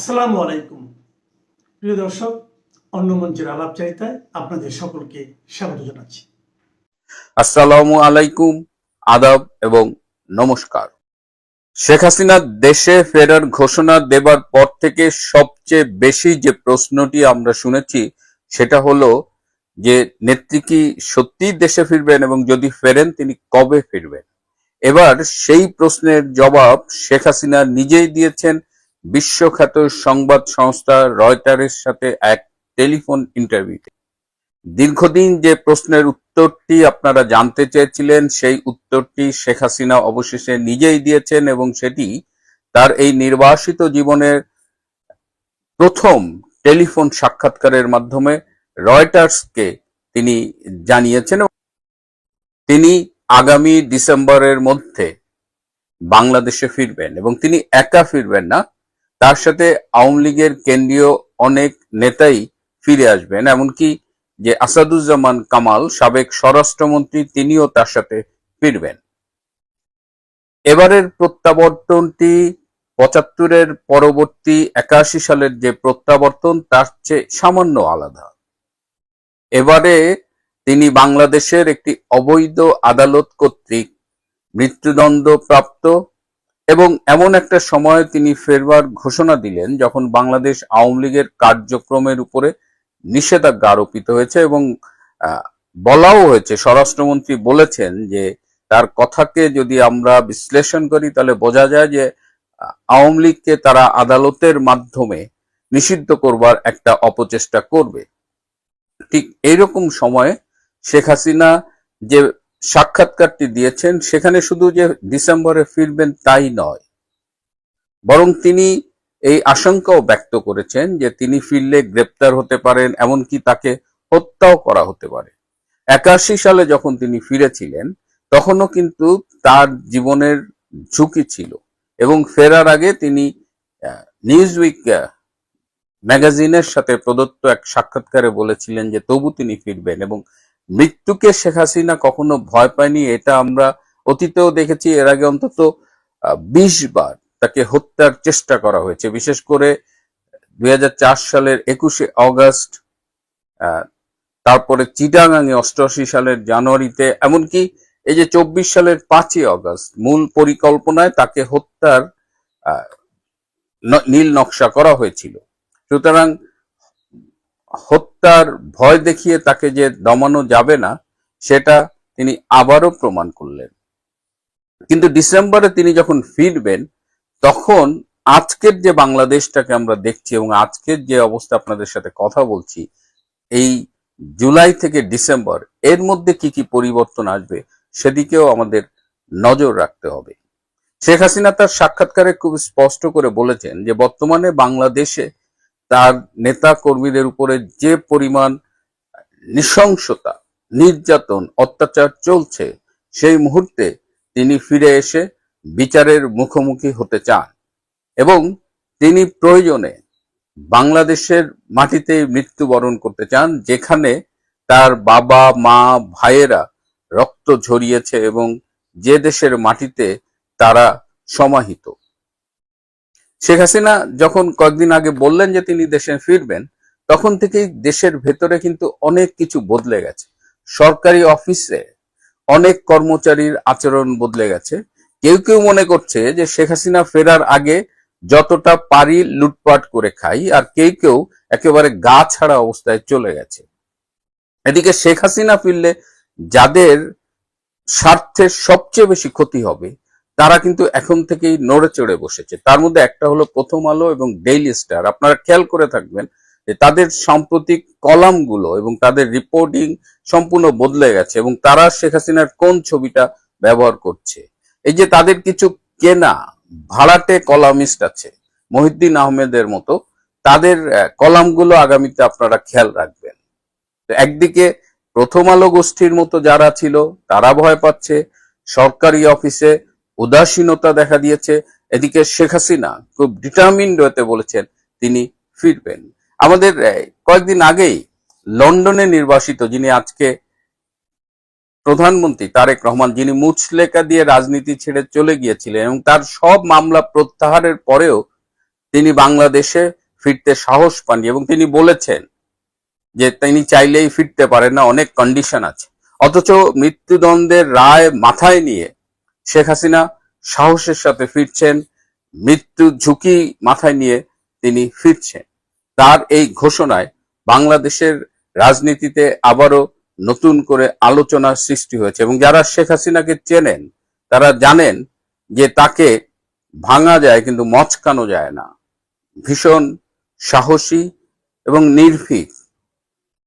আসসালামু আলাইকুম প্রিয় দর্শক, অন্য মঞ্চের আলাপচারিতায় আপনাদের সকলকে স্বাগত জানাচ্ছি। আসসালামু আলাইকুম, আদাব এবং নমস্কার। শেখ হাসিনা দেশে ফেরার ঘোষণা দেবার পর থেকে সবচেয়ে বেশি যে প্রশ্নটি আমরা শুনেছি সেটা হলো যে নেত্রী কি সত্যিই দেশে ফিরবেন এবং যদি ফেরেন তিনি কবে ফিরবেন। এবার সেই প্রশ্নের জবাব শেখ হাসিনা নিজেই দিয়েছেন বিশ্বখ্যাত সংবাদ সংস্থা রয়টারের সাথে এক টেলিফোন ইন্টারভিউতে। দীর্ঘদিন যে প্রশ্নের উত্তরটি আপনারা জানতে চেয়েছিলেন সেই উত্তরটি শেখ হাসিনা অবশেষে নিজেই দিয়েছেন এবং সেটি তার এই নির্বাসিত জীবনের প্রথম টেলিফোন সাক্ষাৎকারের মাধ্যমে রয়টার্সকে তিনি জানিয়েছেন। তিনি আগামী ডিসেম্বরের মধ্যে বাংলাদেশে ফিরবেন এবং তিনি একা ফিরবেন না, তার সাথে আওয়ামী লীগের কেন্দ্রীয় অনেক নেতাই ফিরে আসবেন, এমনকি যে আসাদুজ্জামান কামাল সাবেক স্বরাষ্ট্রমন্ত্রী তিনিও তার সাথে ফিরবেন। এবারের প্রত্যাবর্তনটি ৭৫-এর পরবর্তী ৮১ সালের যে প্রত্যাবর্তন তার চেয়ে সামান্য আলাদা। এবারে তিনি বাংলাদেশের একটি অবৈধ আদালত কর্তৃক মৃত্যুদণ্ড প্রাপ্ত এবং এমন একটা সময়ে তিনি ফেরবার ঘোষণা দিলেন যখন বাংলাদেশ আওয়ামী লীগের কার্যক্রমের উপরে নিষেধাজ্ঞা আরোপিত হয়েছে এবং বলাও হয়েছে, স্বরাষ্ট্রমন্ত্রী বলেছেন যে তার কথাকে যদি আমরা বিশ্লেষণ করি তাহলে বোঝা যায় যে আওয়ামী লীগকে তারা আদালতের মাধ্যমে নিষিদ্ধ করবার একটা অপচেষ্টা করবে। ঠিক এইরকম সময়ে শেখ হাসিনা যে সাক্ষাৎকারটি দিয়েছেন সেখানে শুধু যে ডিসেম্বরে ফিরবেন তাই নয়, বরং তিনি এই আশঙ্কাও ব্যক্ত করেছেন যে তিনি ফিরলে গ্রেপ্তার হতে পারেন, এমনকি তাকে হত্যাও করা হতে পারে। ৮১ সালে যখন তিনি ফিরেছিলেন তখনও কিন্তু তার জীবনের ঝুঁকি ছিল এবং ফেরার আগে তিনি নিউজউইক ম্যাগাজিনের সাথে প্রদত্ত এক সাক্ষাৎকারে বলেছিলেন যে তবু তিনি ফিরবেন এবং মৃত্যুকে শেখ হাসিনা কখনো ভয় পায়নি। এটা আমরা অতীতেও দেখেছি, এর আগে অন্তত ২০ বার তাকে হত্যার চেষ্টা করা হয়েছে, বিশেষ করে ২০০৪ সালের ২১শে অগস্ট, তারপরে চিটাগাঙে ৮৮ সালের জানুয়ারিতে, এমনকি এই যে ২৪ সালের ৫ই অগস্ট মূল পরিকল্পনায় তাকে হত্যার নীল নকশা করা হয়েছিল। সুতরাং হত্যার ভয় দেখিয়ে তাকে যে দমানো যাবে না সেটা তিনি আবারও প্রমাণ করলেন। কিন্তু ডিসেম্বরে তিনি যখন ফিরবেন তখন আজকের যে বাংলাদেশটাকে আমরা দেখছি এবং আজকের যে অবস্থা আপনাদের সাথে কথা বলছি, এই জুলাই থেকে ডিসেম্বর এর মধ্যে কি কি পরিবর্তন আসবে সেদিকেও আমাদের নজর রাখতে হবে। শেখ হাসিনা তার সাক্ষাৎকারে খুব স্পষ্ট করে বলেছেন যে বর্তমানে বাংলাদেশে তার নেতা কর্মীদের উপরে যে পরিমাণ নৃশংসতা, নির্যাতন, অত্যাচার চলছে, সেই মুহূর্তে তিনি ফিরে এসে বিচারের মুখোমুখি হতে চান এবং তিনি প্রয়োজনে বাংলাদেশের মাটিতে মৃত্যুবরণ করতে চান যেখানে তার বাবা মা ভাইয়েরা রক্ত ঝরিয়েছে এবং যে দেশের মাটিতে তারা সমাহিত। শেখ হাসিনা যখন কয়েকদিন আগে বললেন যে তিনি দেশে ফিরবেন তখন থেকেই দেশের ভেতরে কিন্তু অনেক কিছু বদলে গেছে। সরকারি অফিসে অনেক কর্মচারীর আচরণ বদলে গেছে। কেউ কেউ মনে করছে যে শেখ হাসিনা ফেরার আগে যতটা পারি লুটপাট করে খাই, আর কেউ কেউ একেবারে গা ছাড়া অবস্থায় চলে গেছে। এদিকে শেখ হাসিনা ফিরলে যাদের স্বার্থের সবচেয়ে বেশি ক্ষতি হবে তারা কিন্তু এখন থেকেই নড়ে চড়ে বসেছে। তার মধ্যে একটা হলো প্রথম আলো এবং ডেইলি স্টার। আপনারা খেয়াল করে থাকবেন যে তাদের সাম্প্রতিক কলামগুলো এবং তাদের রিপোর্টিং সম্পূর্ণ বদলে গেছে এবং তারা শেখ হাসিনার কোন ছবিটা ব্যবহার করছে। এই যে তাদের কিছু কেনা ভাড়াটে কলামিস্ট আছে মহিউদ্দিন আহমেদের মতো, তাদের কলামগুলো আগামীতে আপনারা খেয়াল রাখবেন। একদিকে প্রথম আলো গোষ্ঠীর মতো যারা ছিল তারা ভয় পাচ্ছে, সরকারি অফিসে উদাসীনতা দেখা দিয়েছে, এদিকে শেখ হাসিনা খুব ডিটারমিন্ড হতে বলেছেন তিনি ফিরবেন। আমাদের কয়েকদিন আগেই লন্ডনে নির্বাসিত যিনি আজকে প্রধানমন্ত্রী তারেক রহমান, যিনি মুচলেকা দিয়ে রাজনীতি ছেড়ে চলে গিয়েছিলেন এবং তার সব মামলা প্রত্যাহারের পরেও তিনি বাংলাদেশে ফিরতে সাহস পাননি এবং তিনি বলেছেন যে তিনি চাইলেই ফিরতে পারেন না, অনেক কন্ডিশন আছে। অথচ মৃত্যুদণ্ডের রায় মাথায় নিয়ে শেখ হাসিনা সাহসের সাথে ফিরছেন, মৃত্যু ঝুঁকি মাথায় নিয়ে তিনি ফিরছেন। তার এই ঘোষণায় বাংলাদেশের রাজনীতিতে আবারও নতুন করে আলোচনার সৃষ্টি হয়েছে এবং যারা শেখ হাসিনাকে চেনেন তারা জানেন যে তাকে ভাঙা যায় কিন্তু মচকানো যায় না। ভীষণ সাহসী এবং নির্ভীক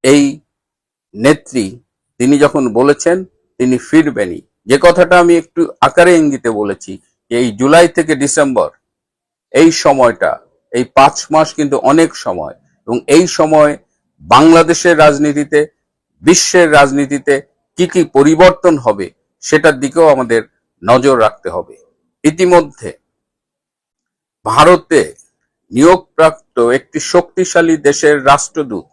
এই নেত্রী তিনি যখন বলেছেন তিনি ফিরবেনই, যে কথাটা আমি একটু আকারে ইঙ্গিতে বলেছি যে এই জুলাই থেকে ডিসেম্বর এই সময়টা, এই 5 মাস কিন্তু অনেক সময়, এবং এই সময় বাংলাদেশের রাজনীতিতে, বিশ্বের রাজনীতিতে কি কি পরিবর্তন হবে সেটার দিকেও আমাদের নজর রাখতে হবে। ইতিমধ্যে ভারতে নিয়োগপ্রাপ্ত একটি শক্তিশালী দেশের রাষ্ট্রদূত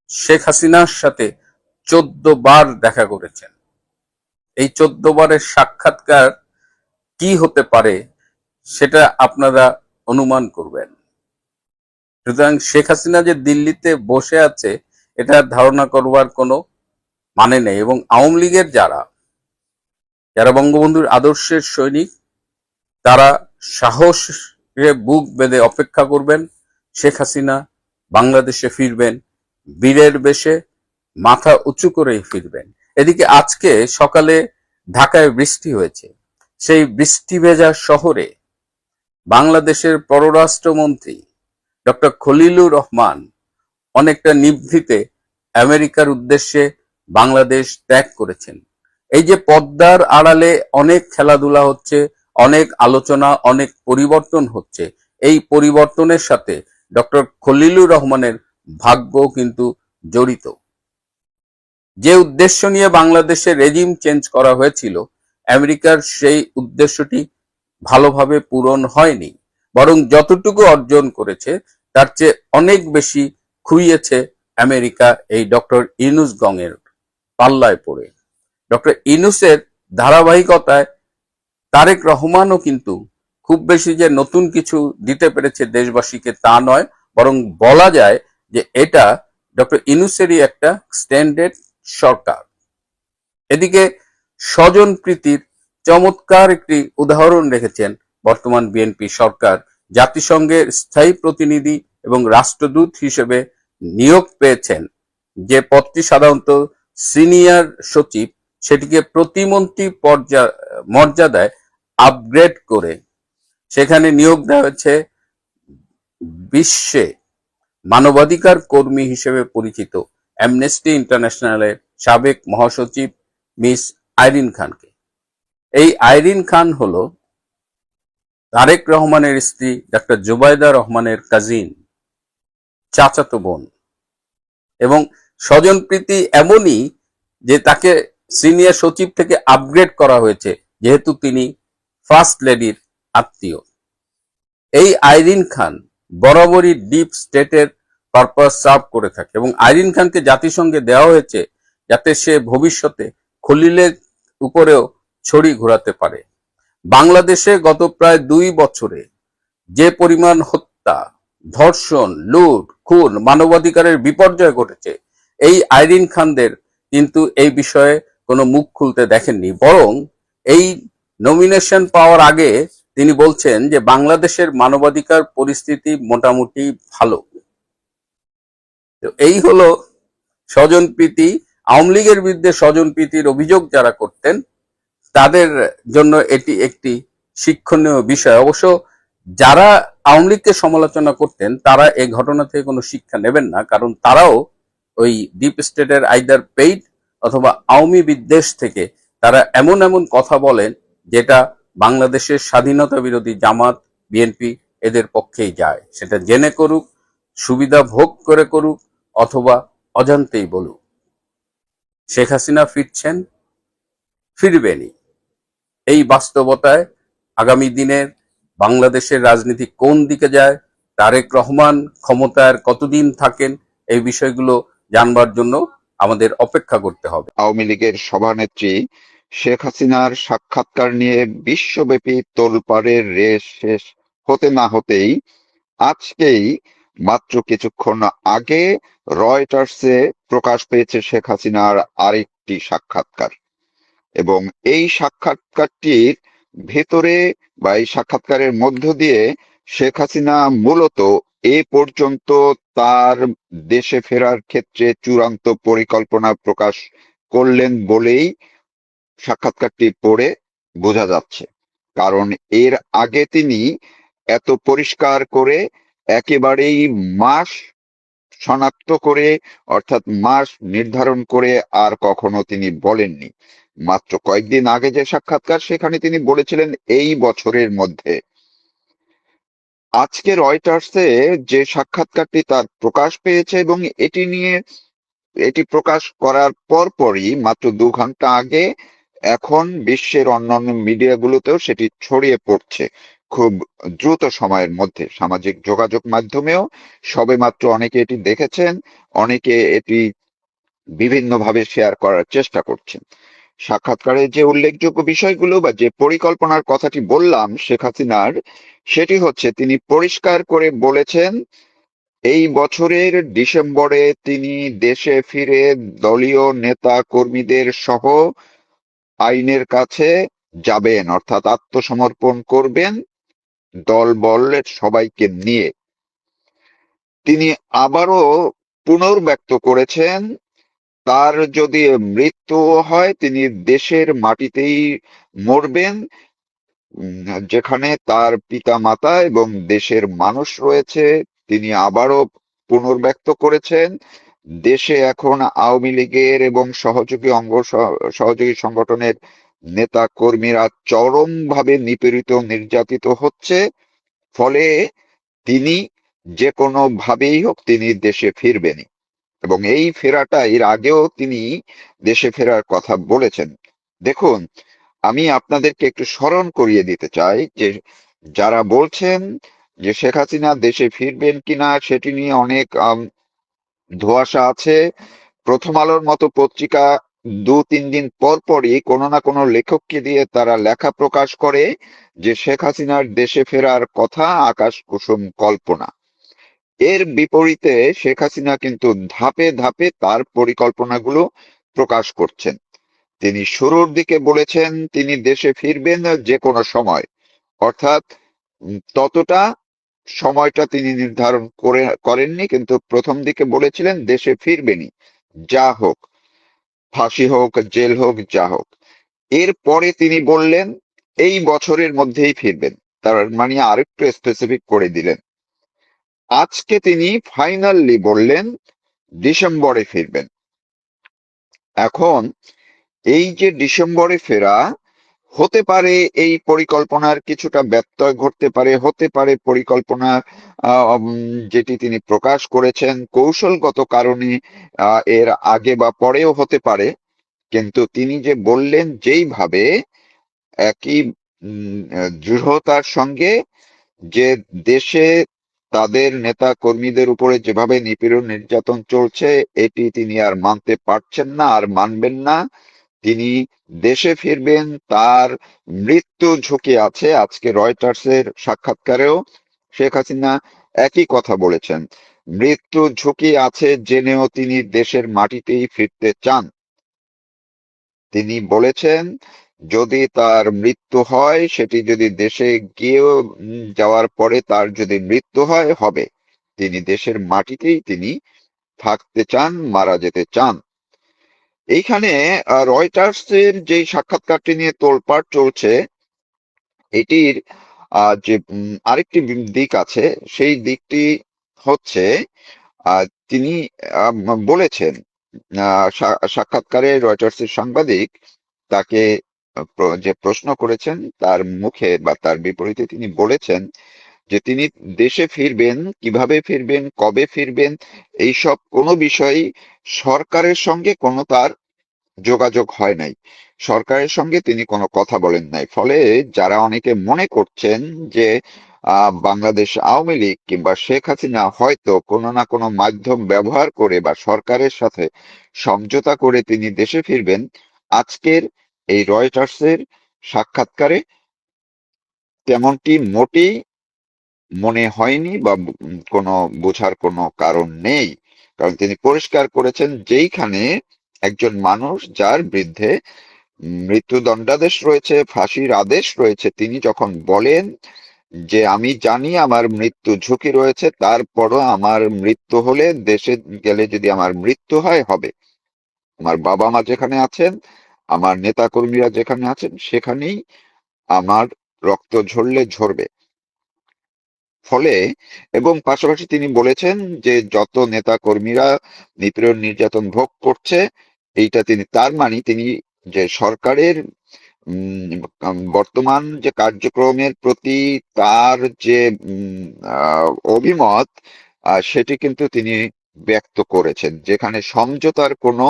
শেখ হাসিনার সাথে 14 বার দেখা করেছেন। এই 14 বারের সাক্ষাৎকার কি হতে পারে সেটা আপনারা অনুমান করবেন। সুতরাং শেখ হাসিনা যে দিল্লিতে বসে আছে এটা ধারণা করবার কোনো মানে নেই, এবং আওয়ামী লীগের যারা বঙ্গবন্ধুর আদর্শের সৈনিক তারা সাহসে বুক বেঁধে অপেক্ষা করবেন। শেখ হাসিনা বাংলাদেশে ফিরবেন, বীরের বেশে মাথা উঁচু করেই ফিরবেন। এদিকে আজকে সকালে ঢাকায় বৃষ্টি হয়েছে। সেই বৃষ্টি ভেজা শহরে বাংলাদেশের পররাষ্ট্রমন্ত্রী ডক্টর খলিলুর রহমান অনেকটা নিভৃতে আমেরিকার উদ্দেশ্যে বাংলাদেশ ত্যাগ করেছেন। এই যে পদ্মার আড়ালে অনেক খেলাধুলা হচ্ছে, অনেক আলোচনা, অনেক পরিবর্তন হচ্ছে, এই পরিবর্তনের সাথে ডক্টর খলিলুর রহমানের ভাগ্য কিন্তু জড়িত। যে উদ্দেশ্য নিয়ে বাংলাদেশে রেজিম চেঞ্জ করা হয়েছিল, আমেরিকার সেই উদ্দেশ্যটি ভালোভাবে পূরণ হয়নি, বরং যতটুকু অর্জন করেছে তার চেয়ে অনেক বেশি খুইয়েছে আমেরিকা এই ডক্টর ইউনূস গংয়ের পাল্লায় পড়ে। ডক্টর ইউনূসের ধারাবাহিকতায় তারেক রহমানও কিন্তু খুব বেশি যে নতুন কিছু দিতে পেরেছে দেশবাসীকে তা নয়, বরং বলা যায় যে এটা ডক্টর ইউনূসেরই একটা স্ট্যান্ডার্ড সরকার। এদিকে স্বজনপ্রীতির চমৎকার একটি উদাহরণ রেখেছেন বর্তমান বিএনপি সরকার। জাতিসংঘের স্থায়ী প্রতিনিধি এবং রাষ্ট্রদূত হিসেবে নিয়োগ পেয়েছেন যে পদটি সাধারণত সিনিয়র সচিব, সেটিকে প্রতিমন্ত্রী মর্যাদায় আপগ্রেড করে সেখানে নিয়োগ দেওয়া হয়েছে বিশ্বে মানবাধিকার কর্মী হিসেবে পরিচিত অ্যামনেস্টি ইন্টারন্যাশনালের সাবেক মহাসচিব মিস আইরিন খানকে। এই আইরিন খান হলো তারেক রহমানের স্ত্রী ডাক্তার জুবাইদা রহমানের কাজিন, চাচাতো বোন, এবং স্বজনপ্রীতি এমনই যে তাকে সিনিয়র সচিব থেকে আপগ্রেড করা হয়েছে যেহেতু তিনি ফার্স্ট লেডির আত্মীয়। এই আইরিন খান বরাবরই ডিপ স্টেটের পারপাস সার্ভ করে থাকে এবং আইরিন খানকে জাতিসংঘে দেওয়া হয়েছে যাতে সে ভবিষ্যতে খলিলের উপরেও ছড়ি ঘোরাতে পারে। বাংলাদেশে গত প্রায় 2 বছরে যে পরিমাণ হত্যা, ধর্ষণ, লুট, খুন, মানবাধিকারের বিপর্যয় ঘটেছে, এই আইরিন খানদের কিন্তু এই বিষয়ে কোনো মুখ খুলতে দেখেননি, বরং এই নমিনেশন পাওয়ার আগে তিনি বলছেন যে বাংলাদেশের মানবাধিকার পরিস্থিতি মোটামুটি ভালো। তো এই হলো স্বজনপ্রীতি। আওয়ামী লীগের বিরুদ্ধে স্বজনপ্রীতির অভিযোগ যারা করতেন তাদের জন্য এটি একটি শিক্ষণীয় বিষয়। অবশ্য যারা আওয়ামী লীগকে সমালোচনা করতেন তারা এই ঘটনা থেকে কোনো শিক্ষা নেবেন না, কারণ তারাও ওই ডিপ স্টেটের আইদার পেইড অথবা আওয়ামী বিদ্বেষ থেকে তারা এমন এমন কথা বলেন যেটা বাংলাদেশের স্বাধীনতা বিরোধী জামাত, বিএনপি এদের পক্ষেই যায়। সেটা জেনে করুক, সুবিধা ভোগ করে করুক, অথবা অজান্তেই বলুক। শেখ হাসিনা ফিরছেন, ফিরবেনই। এই বাস্তবতায় আগামী দিনের বাংলাদেশের রাজনীতি কোন দিকে যায়, তারেক রহমান ক্ষমতার কতদিন থাকেন, এই বিষয়গুলো জানবার জন্য আমাদের অপেক্ষা করতে হবে। আওয়ামী লীগের সভানেত্রী শেখ হাসিনার সাক্ষাৎকার নিয়ে বিশ্বব্যাপী তোলপাড়ের রেশ শেষ হতে না হতেই আজকেই মাত্র কিছুক্ষণ আগে রয়টার্সে প্রকাশ পেয়েছে শেখ হাসিনার আরেকটি সাক্ষাৎকার, এবং এই সাক্ষাৎকারটির ভেতরে বা এই সাক্ষাৎকারের মধ্য দিয়ে শেখ হাসিনা মূলত এ পর্যন্ত তার দেশে ফেরার ক্ষেত্রে চূড়ান্ত পরিকল্পনা প্রকাশ করলেন বলেই সাক্ষাৎকারটি পড়ে বোঝা যাচ্ছে। কারণ এর আগে তিনি এত পরিষ্কার করে একেবারেই মাস শনাক্ত করে, অর্থাৎ মাস নির্ধারণ করে আর কখনো তিনি বলেননি। মাত্র কয়েকদিন আগে যে সাক্ষাৎকার, সেখানে তিনি বলেছিলেন এই বছরের মধ্যে। আজকে রয়টার্সে যে সাক্ষাৎকারটি তার প্রকাশ পেয়েছে, এবং এটি প্রকাশ করার পরপরই মাত্র 2 ঘন্টা আগে এখন বিশ্বের অন্যান্য মিডিয়াগুলোতেও সেটি ছড়িয়ে পড়ছে খুব দ্রুত সময়ের মধ্যে। সামাজিক যোগাযোগ মাধ্যমেও সবেমাত্র অনেকে এটি দেখেছেন, অনেকে এটি বিভিন্নভাবে শেয়ার করার চেষ্টা করছেন। সাক্ষাৎকারে যে উল্লেখযোগ্য বিষয়গুলো বা যে পরিকল্পনার কথাটি বললাম শেখ হাসিনার, সেটি হচ্ছে তিনি পরিষ্কার করে বলেছেন এই বছরের ডিসেম্বরে তিনি দেশে ফিরে দলীয় নেতা কর্মীদের সহ আইনের কাছে যাবেন, অর্থাৎ আত্মসমর্পণ করবেন দলবলের সবাইকে নিয়ে। তিনি আবারও পুনর্ব্যক্ত করেছেন তার যদি মৃত্যু হয় তিনি দেশের মাটিতেই মরবেন, যেখানে তার পিতা মাতা এবং দেশের মানুষ রয়েছে। তিনি আবারও পুনর্ব্যক্ত করেছেন দেশে এখন আওয়ামী লীগের এবং সহযোগী সংগঠনের নেতা কর্মীরা চরমভাবে নিপীড়িত নির্যাতিত হচ্ছে, ফলে তিনি যে কোনো ভাবেই হোক তিনি দেশে ফিরবেনই। এবং এই ফেরাটা, এর আগেও তিনি দেশে ফেরার কথা বলেছেন। দেখুন, আমি আপনাদেরকে একটু স্মরণ করিয়ে দিতে চাই যে যারা বলছেন যে শেখ হাসিনা দেশে ফিরবেন কিনা সেটি নিয়ে অনেক ধোঁয়াশা আছে। প্রথম আলোর মতো পত্রিকা 2-3 দিন পর পরই কোনো না কোনো লেখককে দিয়ে তারা লেখা প্রকাশ করে যে শেখ হাসিনার দেশে ফেরার কথা আকাশ কুসুম কল্পনা। এর বিপরীতে শেখ হাসিনা কিন্তু ধাপে ধাপে তার পরিকল্পনাগুলো প্রকাশ করছেন। তিনি শুরুর দিকে বলেছেন তিনি দেশে ফিরবেন যে কোনো সময়, অর্থাৎ ততটা সময়টা তিনি নির্ধারণ করেননি, কিন্তু প্রথম দিকে বলেছিলেন দেশে ফিরবেনই, যা হোক, ফাঁসি হোক, জেল হোক, যা হোক। এরপরে তিনি বললেন এই বছরের মধ্যেই ফিরবেন, তার মানে আরেকটু স্পেসিফিক করে দিলেন। আজকে তিনি ফাইনালি বললেন ডিসেম্বরে ফিরবেন। এখন এই যে ডিসেম্বরে ফেরা, হতে পারে এই পরিকল্পনার কিছুটা ব্যত্যয় ঘটতে পারে, হতে পারে পরিকল্পনা যেটি তিনি প্রকাশ করেছেন কৌশলগত কারণে এর আগে বা পরেও হতে পারে, কিন্তু তিনি যে বললেন যেইভাবে একই দৃঢ়তার সঙ্গে যে দেশে তাদের নেতা কর্মীদের উপরে যেভাবে নিপীড়ন নির্যাতন চলছে এটি তিনি আর মানতে পারছেন না, আর মানবেন না। তিনি দেশে ফিরবেন, তার মৃত্যু ঝুঁকি আছে। আজকে রয়টার্সের সাক্ষাৎকারেও শেখ হাসিনা একই কথা বলেছেন, মৃত্যু ঝুঁকি আছে জেনেও তিনি দেশের মাটিতেই ফিরতে চান। তিনি বলেছেন যদি তার মৃত্যু হয়, সেটি যদি দেশে গিয়েও যাওয়ার পরে তার যদি মৃত্যু হয় হবে, তিনি দেশের মাটিতেই তিনি থাকতে চান, মারা যেতে চান। এইখানে রয়টার্সের যে সাক্ষাৎকারটি নিয়ে তোলপাড় চলছে, এটির যে আরেকটি দিক আছে, সেই দিকটি হচ্ছে তিনি বলেছেন সাক্ষাৎকারে রয়টার্সের সাংবাদিক তাকে যে প্রশ্ন করেছেন তার মুখে বা তার বিপরীতে তিনি বলেছেন যে তিনি দেশে ফিরবেন, কিভাবে ফিরবেন, কবে ফিরবেন, এইসব কোনো বিষয়ই সরকারের সঙ্গে কোনো তার যোগাযোগ হয় নাই, সরকারের সঙ্গে তিনি কোনো কথা বলেন নাই। ফলে যারা অনেকে মনে করছেন যে বাংলাদেশ আওয়ামী লীগ কিংবা শেখ হাসিনা হয়তো কোনো না কোনো মাধ্যম ব্যবহার করে বা সরকারের সাথে সমঝোতা করে তিনি দেশে ফিরবেন, আজকের এই রয়টার্সের সাক্ষাৎকারে তেমনটি মোটেই মনে হয়নি বা কোনো বোঝার কোনো কারণ নেই। কারণ তিনি পরিষ্কার করেছেন, যেইখানে একজন মানুষ যার বিরুদ্ধে মৃত্যুদণ্ডাদেশ রয়েছে, ফাঁসির আদেশ রয়েছে, তিনি যখন বলেন যে আমি জানি আমার মৃত্যু ঝুঁকি রয়েছে, তারপরও আমার মৃত্যু হলে, দেশে গেলে যদি আমার মৃত্যু হয়, হবে। আমার বাবা মা যেখানে আছেন, আমার নেতা কর্মীরা যেখানে আছেন, সেখানেই আমার রক্ত ঝরলে ঝরবে। ফলে এবং পাশাপাশি তিনি বলেছেন যে যত নেতা কর্মীরা নিপীড়ন নির্যাতন ভোগ করছে, এইটা তিনি তার মানে তিনি যে সরকারের বর্তমান যে কার্যক্রমের প্রতি তার যে অভিমত, সেটি কিন্তু তিনি ব্যক্ত করেছেন, যেখানে সমঝোতার কোনো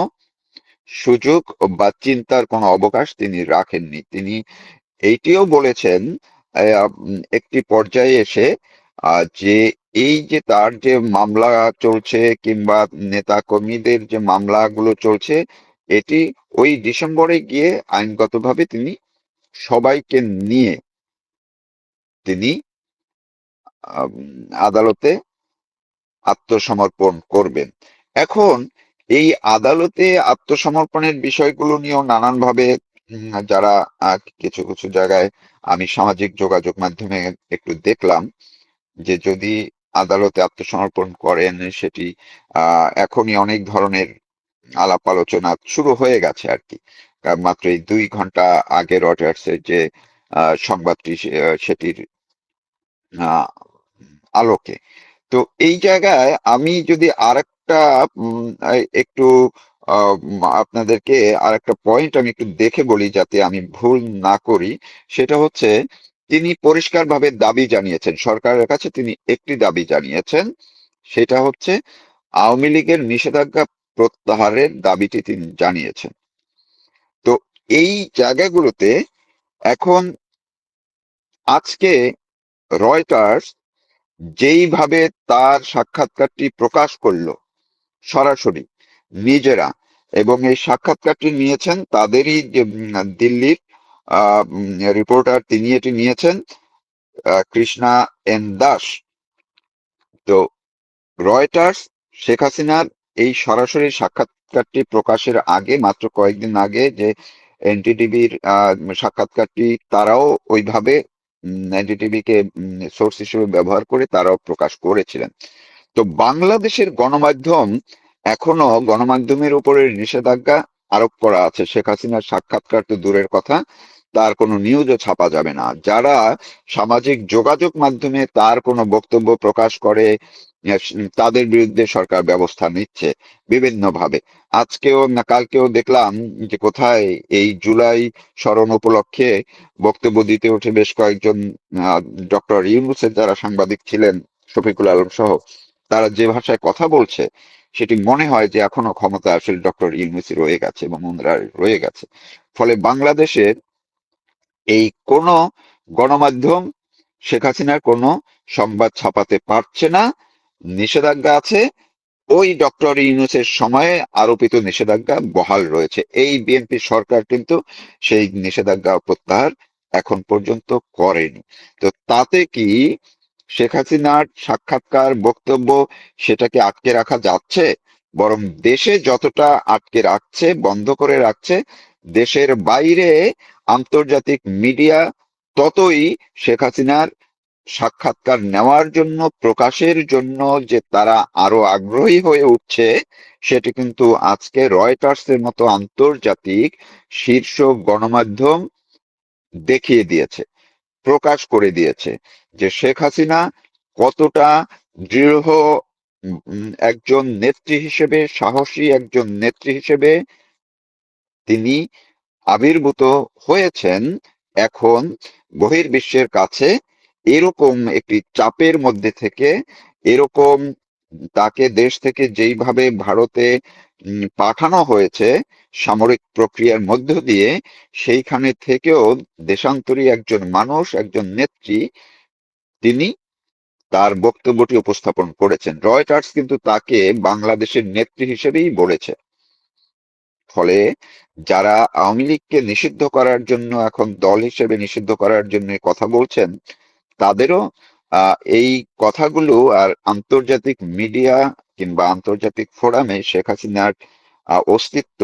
সুযোগ বা চিন্তার কোনো অবকাশ তিনি রাখেননি। তিনি এইটিও বলেছেন একটি পর্যায়ে এসে যে এই যে তার যে মামলা চলছে কিংবা নেতা কর্মীদের যে মামলাগুলো চলছে, এটি ওই ডিসেম্বরে গিয়ে আইনগতভাবে তিনি সবাইকে নিয়ে তিনি আম, আদালতে আত্মসমর্পণ করবেন। এখন এই আদালতে আত্মসমর্পণের বিষয়গুলো নিয়েও নানানভাবে যারা কিছু কিছু জায়গায় আমি সামাজিক যোগাযোগ মাধ্যমে একটু দেখলাম যে যদি আদালতে আত্মসমর্পণ করেন, সেটি এখনই অনেক ধরনের আলাপ আলোচনা শুরু হয়ে গেছে আর কি। মাত্র এই 2 ঘন্টা আগে রয়টার্সের যে সংবাদটি, সেটির আহ, আলোকে। তো এই জায়গায় আমি যদি আরেকটা একটু আপনাদেরকে আরেকটা পয়েন্ট আমি একটু দেখে বলি, যাতে আমি ভুল না করি। সেটা হচ্ছে, তিনি পরিষ্কারভাবে দাবি জানিয়েছেন, সরকারের কাছে তিনি একটি দাবি জানিয়েছেন, সেটা হচ্ছে আওয়ামী লীগের নিষেধাজ্ঞা প্রত্যাহারের দাবিটি তিনি জানিয়েছেন। তো এই জায়গাগুলোতে এখন আজকে রয়টার্স যেইভাবে তার সাক্ষাৎকারটি প্রকাশ করলো সরাসরি নিজেরা, এবং এই সাক্ষাৎকারটি নিয়েছেন তাদেরই যে দিল্লির রিপোর্টার, তিনি এটি নিয়েছেন, কৃষ্ণা এন দাস। তো রয়টার্স শেখ হাসিনার এই সরাসরি সাক্ষাৎকারটি প্রকাশের আগে, মাত্র কয়েকদিন আগে যে এনডিটিভির সাক্ষাৎকারটি, তারাও ওইভাবে এনডিটিভিকে সোর্স হিসেবে ব্যবহার করে তারাও প্রকাশ করেছিলেন। তো বাংলাদেশের গণমাধ্যম এখনো, গণমাধ্যমের উপরে নিষেধাজ্ঞা আরোপ করা আছে। শেখ হাসিনার সাক্ষাৎকার তো দূরের কথা, তার কোনো নিউজও ছাপা যাবে না। যারা সামাজিক যোগাযোগ মাধ্যমে তার কোনো বক্তব্য প্রকাশ করে, তাদের বিরুদ্ধে সরকার ব্যবস্থা নিচ্ছে বিভিন্ন ভাবে। আজকেও না কালকেও দেখলাম যে কোথায় এই জুলাই স্মরণ উপলক্ষে বক্তব্য দিতে উঠে বেশ কয়েকজন ডক্টর ইউনূসের যারা সাংবাদিক ছিলেন, শফিকুল আলম সহ, তারা যে ভাষায় কথা বলছে, সেটি মনে হয় যে এখনো ক্ষমতা আসলে ডক্টর ইউনূসই রয়ে গেছে এবং ওনারা রয়ে গেছে। ফলে বাংলাদেশের এই কোন গণমাধ্যম শেখ হাসিনার কোনো সংবাদ ছাপাতে পারছে না, নিষেধাজ্ঞা আছে। ওই ডক্টর ইউনূসের সময়ে আরোপিত নিষেধাজ্ঞা বহাল রয়েছে। এই বিএনপি সরকার কিন্তু সেই নিষেধাজ্ঞা প্রত্যাহার এখন পর্যন্ত করেনি। তো তাতে কি শেখ হাসিনার সাক্ষাৎকার, বক্তব্য, সেটাকে আটকে রাখা যাচ্ছে? বরং দেশে যতটা আটকে রাখছে, বন্ধ করে রাখছে, দেশের বাইরে আন্তর্জাতিক মিডিয়া ততই শেখ হাসিনার সাক্ষাৎকার নেওয়ার জন্য, প্রকাশের জন্য যে তারা আরো আগ্রহী হয়ে উঠছে, সেটি কিন্তু আজকে রয়টার্সের মতো আন্তর্জাতিক শীর্ষ গণমাধ্যম দেখিয়ে দিয়েছে, প্রকাশ করে দিয়েছে যে শেখ হাসিনা কতটা দৃঢ় একজন নেত্রী হিসেবে, সাহসী একজন নেত্রী হিসেবে তিনি আবির্ভূত হয়েছেন। এখন বহির্বিশ্বের কাছে এরকম একটি চাপের মধ্যে থেকে, এরকম তাকে দেশ থেকে যেইভাবে ভারতে পাঠানো হয়েছে সামরিক প্রক্রিয়ার মধ্য দিয়ে, সেইখানে থেকেও দেশান্তরী একজন মানুষ, একজন নেত্রী, তিনি তার বক্তব্যটি উপস্থাপন করেছেন। রয়টার্স কিন্তু তাকে বাংলাদেশের নেত্রী হিসেবেই বলেছে। ফলে যারা আওয়ামী লীগকে নিষিদ্ধ করার জন্য, এখন দল হিসেবে নিষিদ্ধ করার জন্য কথা বলছেন, তাদেরও এই কথাগুলো আর আন্তর্জাতিক মিডিয়া কিংবা আন্তর্জাতিক ফোরামে শেখ হাসিনার অস্তিত্ব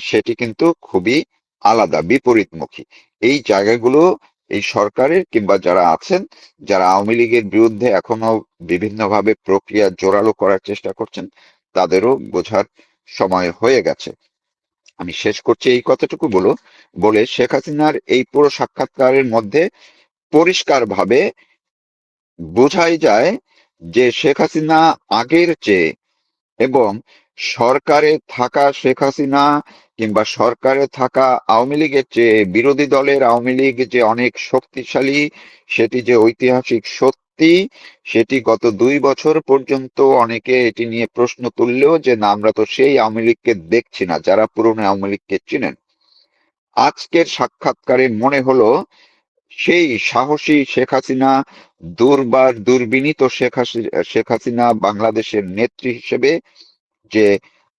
সেটি কিন্তু খুবই আলাদা, বিপরীতমুখী। এই জায়গাগুলো এই সরকারের কিংবা যারা আছেন, যারা আওয়ামী লীগের বিরুদ্ধে এখনো বিভিন্নভাবে প্রক্রিয়া জোরালো করার চেষ্টা করছেন, তাদেরও বোঝার সময় হয়ে গেছে। আমি শেষ করছি এই কথাটুকু বলে শেখ হাসিনার এই পুরো সাক্ষাৎকারের মধ্যে পরিষ্কারভাবে বোঝাই যায় যে শেখ হাসিনা আগের চেয়ে এবং সরকারে থাকা শেখ হাসিনা কিংবা সরকারে থাকা আওয়ামী লীগের চেয়ে বিরোধী দলের আওয়ামী লীগ যে অনেক শক্তিশালী, সেটি যে ঐতিহাসিক সত্যি, সেটি গত 2 বছর পর্যন্ত অনেকে এটি নিয়ে প্রশ্ন তুললেও যে না, আমরা তো সেই আওয়ামী লীগকে দেখছি না, যারা পুরনো আওয়ামী লীগকে চিনেন। আজকের সাক্ষাৎকারে মনে হলো সেই সাহসী শেখ হাসিনা, দুর্বিনীত শেখ হাসিনা বাংলাদেশের নেত্রী হিসেবে যে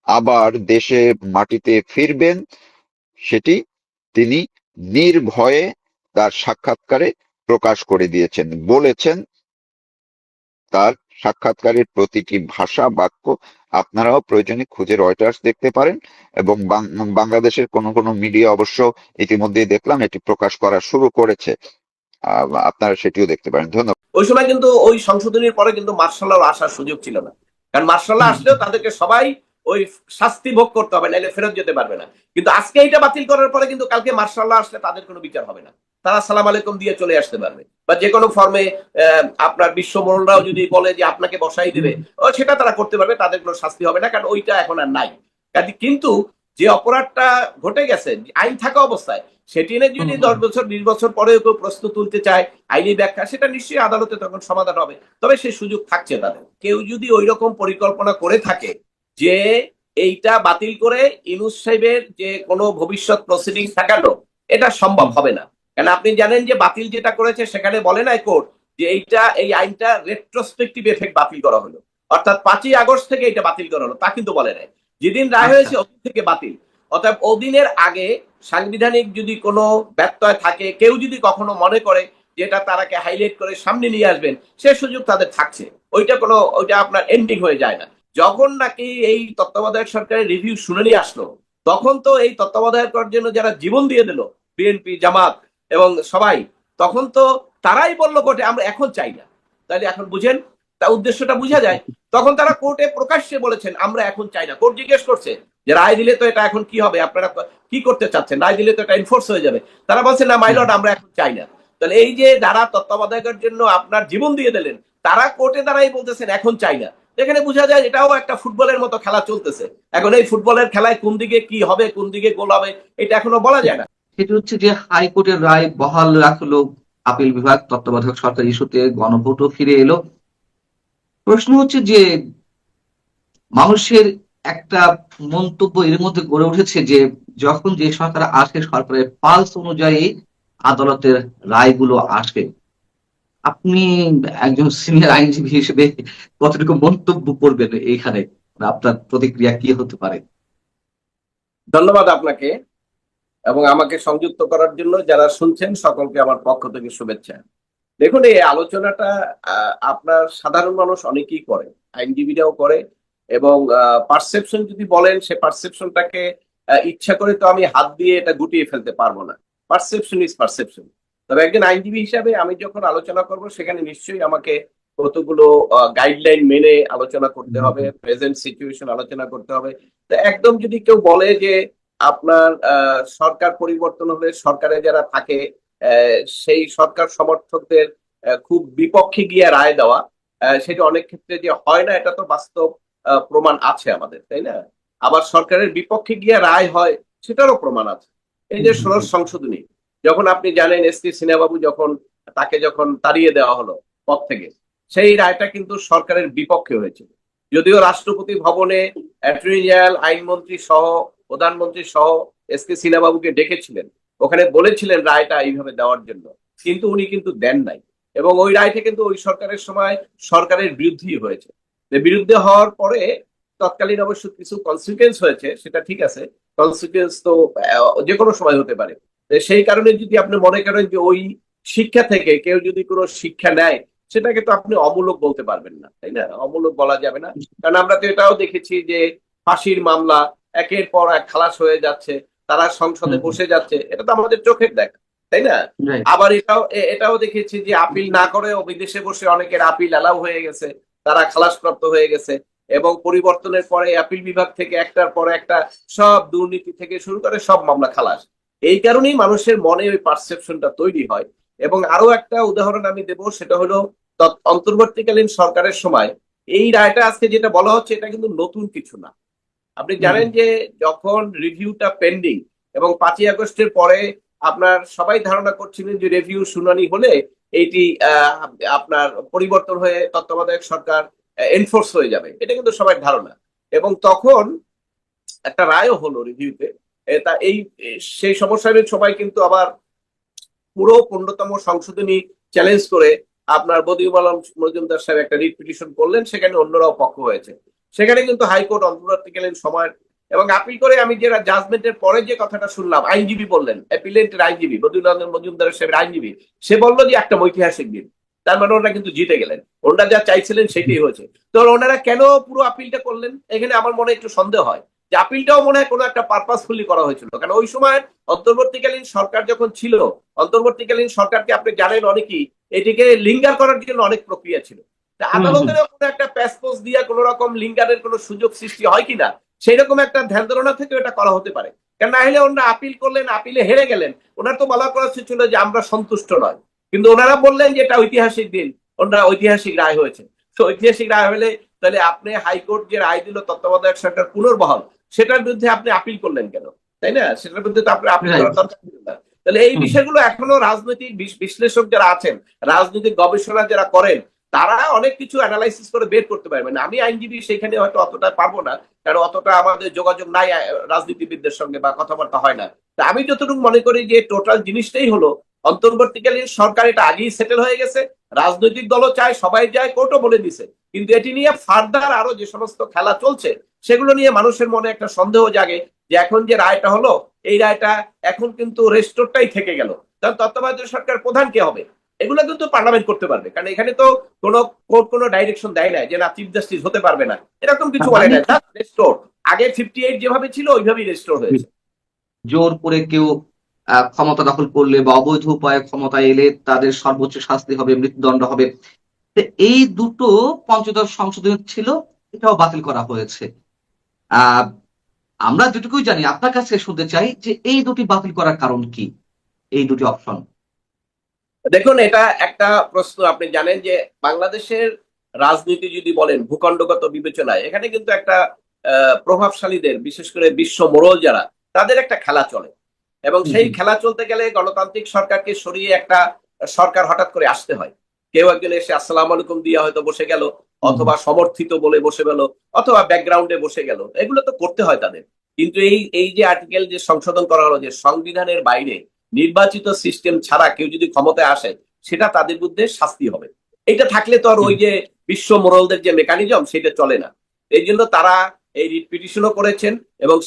আবার দেশে মাটিতে ফিরবেন, সেটি তিনি নির্ভয়ে তার সাক্ষাৎকারে প্রকাশ করে দিয়েছেন, বলেছেন। তার সাক্ষাৎকারের প্রতিটি ভাষা, বাক্য আপনারাও প্রয়োজনে খুঁজে রয়টার্স দেখতে পারেন, এবং বাংলাদেশের কোন কোন মিডিয়া অবশ্য ইতিমধ্যেই দেখলাম এটি প্রকাশ করা শুরু করেছে, আপনারা সেটিও দেখতে পারেন। ধন্যবাদ। ওই সময় কিন্তু ওই সংশোধনীর পরে কিন্তু মার্শাল ল আসার সুযোগ ছিল না, কারণ মার্শাল ল আসলেও তাদেরকে সবাই ওই শাস্তি ভোগ করতে হবে, নাইলে ফেরত যেতে পারবে না। কিন্তু আজকে এটা বাতিল করার পরে কিন্তু কালকে মার্শাল ল আসলে তাদের কোনো বিচার হবে না, তারা সালাম আলাইকুম দিয়ে চলে আসতে পারবে, বা যে কোনো ফর্মে আপনার বিশ্বমোড়লরাও যদি বলে যে আপনাকে বসাই দেবে, সেটা তারা করতে পারবে, তাদের কোনো শাস্তি হবে না, কারণ ওইটা এখন আর নাই। কিন্তু যে অপরাধটা ঘটে গেছে আইন থাকা অবস্থায়, সেটি নিয়ে যদি 10 বছর 20 বছর পরেও কেউ প্রশ্ন তুলতে চায়, আইনি ব্যাখ্যা, সেটা নিশ্চয়ই আদালতে তখন সমাধান হবে। তবে সেই সুযোগ থাকছে তাদের। কেউ যদি ওই রকম পরিকল্পনা করে থাকে যে এইটা বাতিল করে ইউনূস সাহেবের যে কোনো ভবিষ্যৎ প্রসিডিং ঠেকানো, এটা সম্ভব হবে না। কারণ আপনি জানেন যে বাতিল যেটা করেছে সেখানে বলে নাই কোর্ট যে এই আইনটা রেট্রোস্পেক্টিভ এফেক্ট বাতিল করা হলো, অর্থাৎ 5ই আগস্ট থেকে এটা বাতিল করা হলো, তা কিন্তু বলে নাই। যেদিন রায় হয়েছে ওদিন থেকে বাতিল, অর্থাৎ ওদিনের আগে সাংবিধানিক যদি কোনো ব্যত্যয় থাকে, কেউ যদি কখনো মনে করে যেটা তারাকে হাইলাইট করে সামনে নিয়ে আসবেন, সে সুযোগ তাদের থাকছে। ওইটা আপনার এন্ডিং হয়ে যায় না। যখন নাকি এই তত্ত্বাবধায়ক সরকারের রিভিউ শুনানি আসলো, তখন তো এই তত্ত্বাবধায়ক করার জন্য যারা জীবন দিয়ে দিল, বিএনপি, জামাত এবং সবাই, তখন তো তারাই বললো কোর্টে আমরা এখন চাই না। তাহলে এখন বুঝেন, তা উদ্দেশ্যটা বোঝা যায়। তখন তারা কোর্টে প্রকাশ্যে বলেছেন আমরা এখন চাই না। কোর্ট জিজ্ঞেস করছে যে রায় দিলে তো এটা এখন কি হবে, আপনারা কি করতে চাচ্ছেন, রায় দিলে তো এটা এনফোর্স হয়ে যাবে। তারা বলছে না মাই লর্ড, আমরা এখন চাই না। তাহলে এই যে যারা তত্ত্বাবধায়কের জন্য আপনার জীবন দিয়ে দিলেন, তারা কোর্টে দাঁড়াই বলতেছেন এখন চাই না। এখানে বোঝা যায় এটাও একটা ফুটবলের মতো খেলা চলতেছে। এখন এই ফুটবলের খেলায় কোন দিকে কি হবে, কোন দিকে গোল হবে, এটা এখনো বলা যায় না। সেটি হচ্ছে যে হাইকোর্টের রায় বহাল রাখলো আপিল বিভাগ, তত্ত্বাবধায়ক সরকার ইস্যুতে গণভোটও ফিরে এলো। প্রশ্ন হচ্ছে যে মানুষের একটা মন্তব্য এর মধ্যে গড়ে উঠেছে যে যখন যে সরকার আসে, সরকারের পালস অনুযায়ী আদালতের রায়গুলো আসে। আপনি একজন সিনিয়র আইনজীবী হিসেবে কতটুকু মন্তব্য করবেন এইখানে, আপনার প্রতিক্রিয়া কি হতে পারে? ধন্যবাদ আপনাকে এবং আমাকে সংযুক্ত করার জন্য। যারা শুনছেন সকলকে আমার পক্ষ থেকে শুভেচ্ছা। দেখুন, এই আলোচনাটা আপনার সাধারণ মানুষ অনেকেই করে, আইনজীবীরাও করে, এবং পারসেপশন যদি বলেন, সে পারসেপশনটাকে ইচ্ছা করে তো আমি হাত দিয়ে এটা গুটিয়ে ফেলতে পারবো না। Perception is perception. তবে একজন আইনজীবী হিসাবে আমি যখন আলোচনা করব, সেখানে নিশ্চয়ই আমাকে কতগুলো গাইডলাইন মেনে আলোচনা করতে হবে, প্রেজেন্ট সিচুয়েশন আলোচনা করতে হবে। তো একদম যদি কেউ বলে যে আপনার সরকার পরিবর্তন হলে সরকারে যারা থাকে সেই সরকার সমর্থকদের খুব বিপক্ষে গিয়ে রায় দেওয়া, সেটা অনেক ক্ষেত্রে যে হয় না, এটা তো বাস্তব প্রমাণ আছে আমাদের, তাই না? আবার সরকারের বিপক্ষে গিয়ে রায় হয়, সেটারও প্রমাণ আছে। এই যে 16 সংশোধনী, যখন আপনি জানেন এস.কে সিনহাবাবু যখন তাড়িয়ে দেওয়া হলো পদ থেকে, সেই রায়টা কিন্তু সরকারের বিপক্ষে হয়েছিল। যদিও রাষ্ট্রপতি ভবনে অ্যাটর্নি জেনারেল, আইনমন্ত্রী সহ, প্রধানমন্ত্রী সহ এস.কে সিনহাবাবুকে ডেকেছিলেন, ওখানে বলেছিলেন রায়টা এইভাবে দেওয়ার জন্য, কিন্তু উনি কিন্তু দেন নাই। এবং ওই রায়টা কিন্তু ওই সরকারের সময় সরকারের বিরুদ্ধেই হয়েছে। বিরুদ্ধে হওয়ার পরে তৎকালীন অবশ্য কিছু কনসিকুয়েন্স হয়েছে, সেটা ঠিক আছে, কনসিকুয়েন্স তো যে কোনো সময় হতে পারে। সেই কারণে যদি আপনি মনে করেন যে ওই শিক্ষা থেকে কেউ যদি কোনো শিক্ষা নেয় সেটাকে তো আপনি অমূলক বলতে পারবেন না, তাই না? অমূলক বলা যাবে না, কারণ আমরা তো এটাও দেখেছি যে ফাঁসির মামলা একের পর এক খালাস হয়ে যাচ্ছে, তারা সংসদে বসে যাচ্ছে, এটা তো আমাদের চোখের দেখা, তাই না? রাইট। আবার এটাও দেখেছি যে আপিল না করেও বিদেশে বসে অনেকের আপিল অ্যালাউ হয়ে গেছে, তারা খালাসপ্রাপ্ত হয়ে গেছে, এবং পরিবর্তনের পরে আপিল বিভাগ থেকে একটার পর একটা সব দুর্নীতি থেকে শুরু করে সব মামলা খালাস। এই কারণেই মানুষের মনে ওই পারসেপশনটা তৈরি হয়। এবং আরো একটা উদাহরণ আমি দেব, সেটা হলো অন্তর্বর্তীকালীন সরকারের সময় এই রায়টা আজকে যেটা বলা হচ্ছে এটা কিন্তু নতুন কিছু না। আপনি জানেন যে যখন রিভিউটা পেন্ডিং এবং 5ই আগস্টের পরে আপনার সবাই ধারণা করছিলেন যে রিভিউ শুনানি হলে এইটি আপনার পরিবর্তন হয়ে তত্ত্বাবধায়ক সরকার এনফোর্স হয়ে যাবে, এটা কিন্তু সবার ধারণা। এবং তখন একটা রায়ও হলো রিভিউতে, তা সেই সমস্যার সবাই কিন্তু আবার পুরো 15তম সংশোধনী চ্যালেঞ্জ করে আপনার বদিউল আলম মজুমদার সাহেব একটা রিট পিটিশন করলেন, সেখানে অন্যরাও পক্ষ হয়েছে। সেখানে কিন্তু হাইকোর্ট অন্তর্বর্তীকালীন সময় এবং আপিল করে আমি যে জাজমেন্টের পরে যে কথাটা শুনলাম, আইনজীবী বললেন, অ্যাপিলেন্টের আইনজীবী বদিউল আলম মজুমদার সাহেবের আইনজীবী, সে বললো যে একটা ঐতিহাসিক দিন। তার মানে ওনারা কিন্তু জিতে গেলেন, ওনারা যা চাইছিলেন সেটাই হয়েছে। তো ওনারা কেন পুরো আপিলটা করলেন, এখানে আমার মনে একটু সন্দেহ হয় যে আপিলটাও মনে হয় কোনো একটা পারপাসফুলি করা হয়েছিল। কারণ ওই সময় অন্তর্বর্তীকালীন সরকার যখন ছিল, অন্তর্বর্তীকালীন সরকারকে আপনি জানেন অনেকেই এটিকে লিঙ্গার করার জন্য অনেক প্রক্রিয়া ছিল। তা আদালতের কোনো একটা প্যাসপোজ দিয়ে কোন রকম লিঙ্গারের কোনো সুযোগ সৃষ্টি হয় কিনা সেই রকম একটা ধ্যান ধারণা থেকে এটা করা হতে পারে। কারণ না হলে ওনারা আপিল করলেন, আপিলে হেরে গেলেন, ওনার তো বলা করা ছিল যে আমরা সন্তুষ্ট নয়, কিন্তু ওনারা বললেন যে এটা ঐতিহাসিক দিন, ওনারা ঐতিহাসিক রায় হয়েছে। তো ঐতিহাসিক রায় হলে তাহলে আপনি হাইকোর্ট যে রায় দিল তত্ত্বাবধায়ক সরকার পুনর্বহাল, সেটার বিরুদ্ধে আপনি আপিল করলেন কেন, তাই না? সেটার বিরুদ্ধে তো আপনি আপিল করার দরকার ছিল না। তাহলে এই বিষয়গুলো এখনো রাজনৈতিক বিশ্লেষক যারা আছেন, রাজনৈতিক গবেষণা যারা করেন, তারা অনেক কিছু অ্যানালাইসিস করে বের করতে পারবেন। আমি আইনজীবী, সেখানে হয়তো অতটা পারবো না, কারণ অতটা আমাদের যোগাযোগ নাই রাজনীতিবিদদের সঙ্গে বা কথাবার্তা হয় না। তা আমি যতটুকু মনে করি যে টোটাল জিনিসটাই হলো অন্তর্বর্তীকালীন সরকার এটা আগেই সেটেল হয়ে গেছে, রাজনৈতিক দলও চায়, সবাই যায়, কোর্টও বলে দিছে, কিন্তু এটি নিয়ে ফার্দার আরো যে সমস্ত খেলা চলছে সেগুলো নিয়ে মানুষের মনে একটা সন্দেহ জাগে যে এখন যে রায়টা হলো, এই রায়টা এখন কিন্তু রেস্টোরটাই থেকে গেল, কারণ তত্ত্বাবধায়ক সরকার প্রধান কে হবে এগুলো কিন্তু পার্লামেন্ট করতে পারবে, কারণ এখানে তো কোনো কোর্ট কোনো ডাইরেকশন দেয় না যে না চিফ জাস্টিস হতে পারবে না, এরকম কিছু বলে না। রেস্টোর আগে 58 যেভাবে ছিল ওইভাবেই রেস্টোর হয়েছে। জোর করে কেউ ক্ষমতা দখল করলে বা অবৈধ উপায়ে ক্ষমতায় এলে তাদের সর্বোচ্চ শাস্তি হবে, মৃত্যুদণ্ড হবে। এই দুটো পঞ্চদশ সংশোধনী ছিল, এটাও বাতিল করা হয়েছে। আমরা যেটুকুই জানি, আপনার কাছে শুনতে চাই যে এই দুটি বাতিল করার কারণ কি, এই দুটি অপশন। দেখুন, এটা একটা প্রশ্ন। আপনি জানেন যে বাংলাদেশের রাজনীতি যদি বলেন ভূখণ্ডগত বিবেচনায়, এখানে কিন্তু একটা প্রভাবশালীদের, বিশেষ করে বিশ্ব মোড়ল যারা, তাদের একটা খেলা চলে, এবং সেই খেলা চলতে গেলে গণতান্ত্রিক সরকারকে সরিয়ে একটা সরকার হঠাৎ করে আসতে হয়। কেউ একজন এসে আসসালাম আলাইকুম দিয়ে হয়তো বসে গেল, অথবা সমর্থিত বলে বসে গেল, অথবা ব্যাকগ্রাউন্ডে বসে গেল, এগুলো তো করতে হয় তাদের। কিন্তু এই যে আর্টিকেল যে সংশোধন করা হলো যে সংবিধানের বাইরে নির্বাচিত সিস্টেম ছাড়া কেউ যদি ক্ষমতায় আসে, সেটা তাদের বিরুদ্ধে শাস্তি হবে। এটা থাকলে তো আর ওই যে বিশ্ব মোড়লদের যে মেকানিজম সেটা চলে না। এই জন্য তারা এই রিট পিটিশনও করেছেন, এবং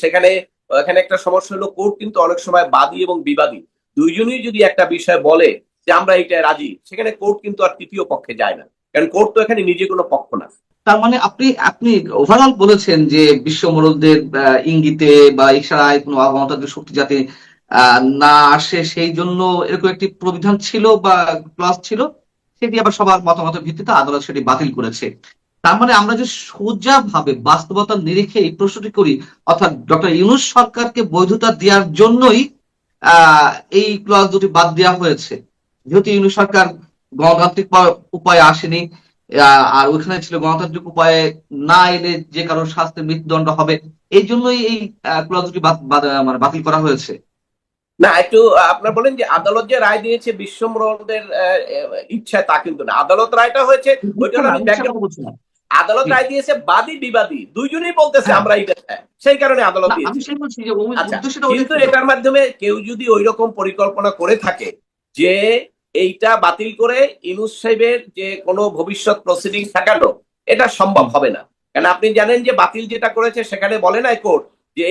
এখানে একটা সমস্যা হলো কোর্ট কিন্তু অনেক সময় বাদী এবং বিবাদী দুইজনই যদি একটা বিষয় বলে যে আমরা এইটা রাজি, সেখানে কোর্ট কিন্তু আর তৃতীয় পক্ষে যায় না, কারণ কোর্ট তো এখানে নিজে কোনো পক্ষ না। তার মানে আপনি ওভারঅল বলেছেন যে বিশ্ব মোড়লদের ইঙ্গিতে বা ইশারায় কোনো গণতান্ত্রিক শক্তি যাতে না আসে, সেই জন্য এরকম একটি প্রবিধান ছিল বা ক্লজ ছিল, সেটি আবার সবার মতামতের ভিত্তিতে আদালত সেটি বাতিল করেছে। তার মানে আমরা যে সোজা ভাবে বাস্তবতার নিরিখে এই প্রশ্নটি করি, অর্থাৎ ডক্টর ইউনূস সরকারকে বৈধতা দেওয়ার জন্যই এই ক্লজ দুটি বাদ দেওয়া হয়েছে, যেহেতু ইউনূস সরকার গণতান্ত্রিক উপায়ে আসেনি, আর ওইখানে ছিল গণতান্ত্রিক উপায়ে না এলে যে কারো শাস্তির মৃত্যুদণ্ড হবে, এই জন্যই এই ক্লজ দুটি মানে বাতিল করা হয়েছে। না, একটু আপনার বলেন যে আদালত যে রায় দিয়েছে বিশ্ব মোড়লদের ইচ্ছা, তা কিন্তু না। আদালত রায়টা হয়েছে, আদালত রায় দিয়েছে বাদী বিবাদী দুইজনেই বলতেছে আমরা এইটা, সেই কারণে আদালত দিয়েছে। কিন্তু এটার মাধ্যমে কেউ যদি ওই রকম পরিকল্পনা করে থাকে যে এইটা বাতিল করে ইউনূস সাহেবের যে কোনো ভবিষ্যৎ প্রসিডিং ঠেকানো, এটা সম্ভব হবে না। কারণ আপনি জানেন যে বাতিল যেটা করেছে সেখানে বলে নাই কোর্ট যে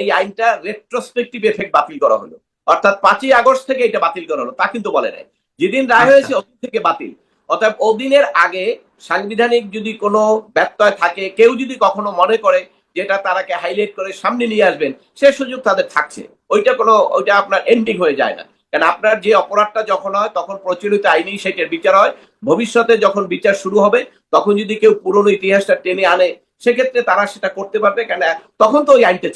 এই আইনটা রেট্রোস্পেক্টিভ এফেক্ট বাতিল করা হলো, অর্থাৎ 5ই আগস্ট থেকে এটা বাতিল করা হলো, তা কিন্তু বলে নাই। যেদিন রায় হয়েছে ওদিন থেকে বাতিল। অর্থাৎ ওদিনের আগে সাংবিধানিক যদি কোনো ব্যত্যয় থাকে, কেউ যদি কখনো মনে করে যেটা তারাকে হাইলাইট করে সামনে নিয়ে আসবেন, সে সুযোগ তাদের থাকছে। ওইটা আপনার এন্ডিং হয়ে যায় না। কারণ আপনার যে অপরাধটা যখন হয় তখন প্রচলিত আইনেই সেটার বিচার হয়। ভবিষ্যতে যখন বিচার শুরু হবে তখন যদি কেউ পুরনো ইতিহাসটা টেনে আনে, সেক্ষেত্রে তারা সেটা করতে পারবে। কেন তখন তো ওই আইনটা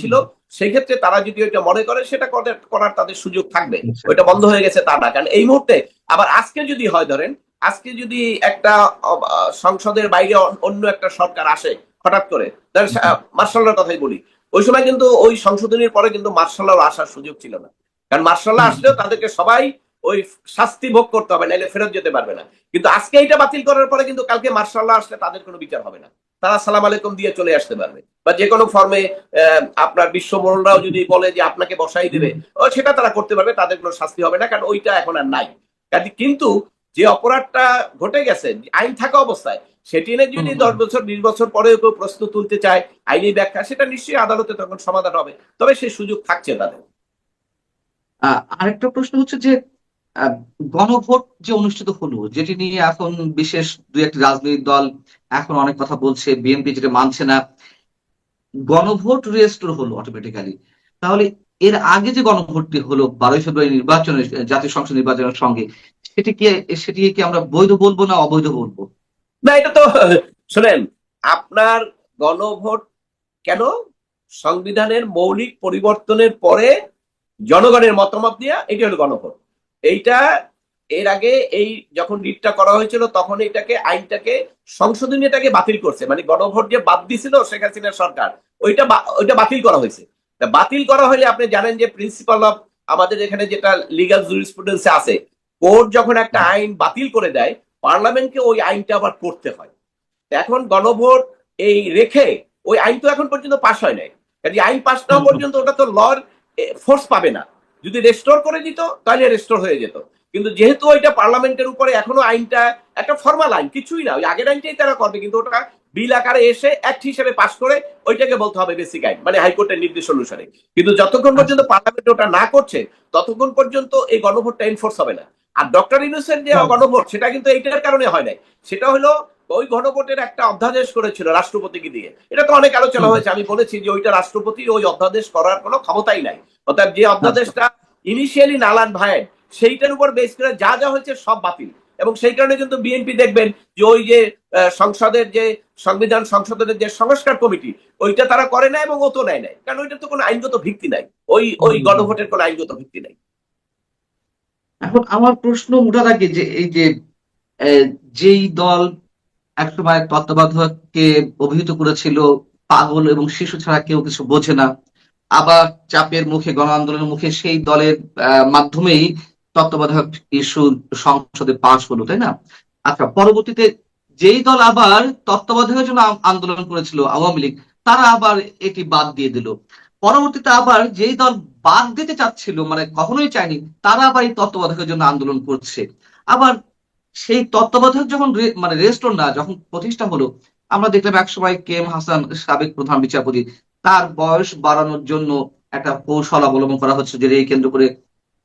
ছিল, সেক্ষেত্রে তারা যদি ওইটা মনে করে সেটা করার তাদের সুযোগ থাকবে। ওইটা বন্ধ হয়ে গেছে তা না। কারণ এই মুহূর্তে আবার আজকে যদি হয়, ধরেন আজকে যদি একটা সংসদের বাইরে অন্য একটা সরকার আসে হঠাৎ করে, মার্শাল লর কথাই বলি, ওই সময় কিন্তু ওই সংশোধনীর পরে কিন্তু মার্শাল ল আসার সুযোগ ছিল না। কারণ মার্শাল ল আসলেও তাদেরকে সবাই ওই শাস্তি ভোগ করতে হবে, নাইলে ফেরত যেতে পারবে না। কিন্তু আজকে এটা বাতিল করার পরে কিন্তু কালকে মার্শাল ল আসলে তাদের কোনো বিচার হবে না, তারা সালাম আলাইকুম দিয়ে চলে আসতে পারবে। বা যে কোনো ফর্মে আপনার বিশ্বমোড়লরাও যদি বলে যে আপনাকে বসাই দেবে, সেটা তারা করতে পারবে, তাদের কোনো শাস্তি হবে না, কারণ ওইটা এখন আর নাই। কিন্তু যে অপরাধটা ঘটে গেছে আইন থাকা অবস্থায়, সেটি নিয়ে যদি 10 বছর 20 বছর পরেও কেউ প্রশ্ন তুলতে চায় আইনি ব্যাখ্যা, সেটা নিশ্চয়ই আদালতে তখন সমাধান হবে। তবে সেই সুযোগ থাকছে তাদের। আরেকটা প্রশ্ন হচ্ছে যে গণভোট যে অনুষ্ঠিত হলো, যেটি নিয়ে এখন বিশেষ দুই একটি রাজনৈতিক দল এখন অনেক কথা বলছে, বিএনপি যেটা মানছে না, গণভোট রেজিস্টার হলো অটোমেটিক্যালি। তাহলে এর আগে যে গণভোটটি হলো 12 ফেব্রুয়ারি নির্বাচনের, জাতীয় সংসদ নির্বাচনের সঙ্গে, সেটি কি আমরা বৈধ বলবো না অবৈধ বলবো? না, এটা তো শোনেন, আপনার গণভোট কেন? সংবিধানের মৌলিক পরিবর্তনের পরে জনগণের মতামত দিয়ে এটি হলো গণভোট। এইটা এর আগে এই যখন রিটটা করা হয়েছিল তখন আইনটাকে সংশোধনী এটাকে বাতিল করছে, মানে গণভোট যে বাদ দিছিল শেখ হাসিনার সরকার, ওইটা বাতিল করা হয়েছে। বাতিল করা হলে আপনি জানেন যে প্রিন্সিপাল অফ আমাদের এখানে যেটা লিগাল জুরিসপ্রুডেন্সে আছে, কোর্ট যখন একটা আইন বাতিল করে দেয়, পার্লামেন্টকে ওই আইনটা আবার করতে হয়। এখন গণভোট এই রেখে ওই আইন তো এখন পর্যন্ত পাশ হয় নাই, আইন পাশ না পর্যন্ত ওটা তো লর ফোর্স পাবে না। যদি রেস্টোর করে দিত তাহলে রেস্টোর হয়ে যেত, কিন্তু যেহেতু ওইটা পার্লামেন্টের উপরে এখনো আইনটা একটা ফর্মাল আইন, কিছুই না, ওই আগের আইনটাই তারা করবে, কিন্তু ওটা বিল আকারে এসে অ্যাক্ট হিসেবে পাশ করে ওইটাকে বলতে হবে বেসিক আইন, মানে হাইকোর্টের নির্দেশ অনুসারে। কিন্তু যতক্ষণ পর্যন্ত পার্লামেন্ট ওটা না করছে ততক্ষণ পর্যন্ত এই গণভোটটা এনফোর্স হবে না। আর ডক্টর ইউনূসের যে গণভোট, সেটা কিন্তু এইটার কারণে হয় নাই, সেটা হলো ওই গণভোটের একটা অধ্যাদেশ করেছিল রাষ্ট্রপতিকে দিয়ে। এটা তো অনেক আলোচনা হয়েছে, আমি বলেছি যে ওইটা রাষ্ট্রপতির ওই অধ্যাদেশ করার কোনো ক্ষমতাই নাই। অর্থাৎ যে অধ্যাদেশটা ইনিশিয়ালি নালান ভাইয়ের, সেইটার উপর বেস করে যা যা হয়েছে সব বাতিল। এবং সেই কারণে কিন্তু বিএনপি দেখবেন যে ওই যে সংসদের যে সংবিধান সংশোধনের যে সংস্কার কমিটি, ওইটা তারা করে না এবং ও তো নেয় নাই, কারণ ওইটা তো কোনো আইনগত ভিত্তি নাই, ওই গণভোটের কোনো আইনগত ভিত্তি নাই। এখন আমার প্রশ্ন উঠা থাকে যে এই যে যেই দল একসময় তত্ত্বাবধায়ককে অভিহিত করেছিল পাগল এবং শিশু ছাড়া কেউ কিছু বোঝে না, আবার চাপের মুখে গণ আন্দোলনের মুখে সেই দলের মাধ্যমেই তত্ত্বাবধায়ক ইস্যু সংসদে পাশ হলো, তাই না? আচ্ছা, পরবর্তীতে যেই দল আবার তত্ত্বাবধায়কের জন্য আন্দোলন করেছিল আওয়ামী লীগ, তারা আবার এটি বাদ দিয়ে দিল। পরবর্তীতে আবার যেই দল বাদ দিতে চাচ্ছিল, মানে কখনোই চায়নি, তারা আবার এই তত্ত্বাবধায়কের জন্য আন্দোলন করছে। আবার সেই তত্ত্বাবধায়ক যখন মানে রেস্টোর না যখন প্রতিষ্ঠা হলো, আমরা দেখলাম একসময় কে এম হাসান সাবেক প্রধান বিচারপতি, তার বয়স বাড়ানোর জন্য একটা কৌশল অবলম্বন করা হচ্ছে, যেটা এই কেন্দ্র করে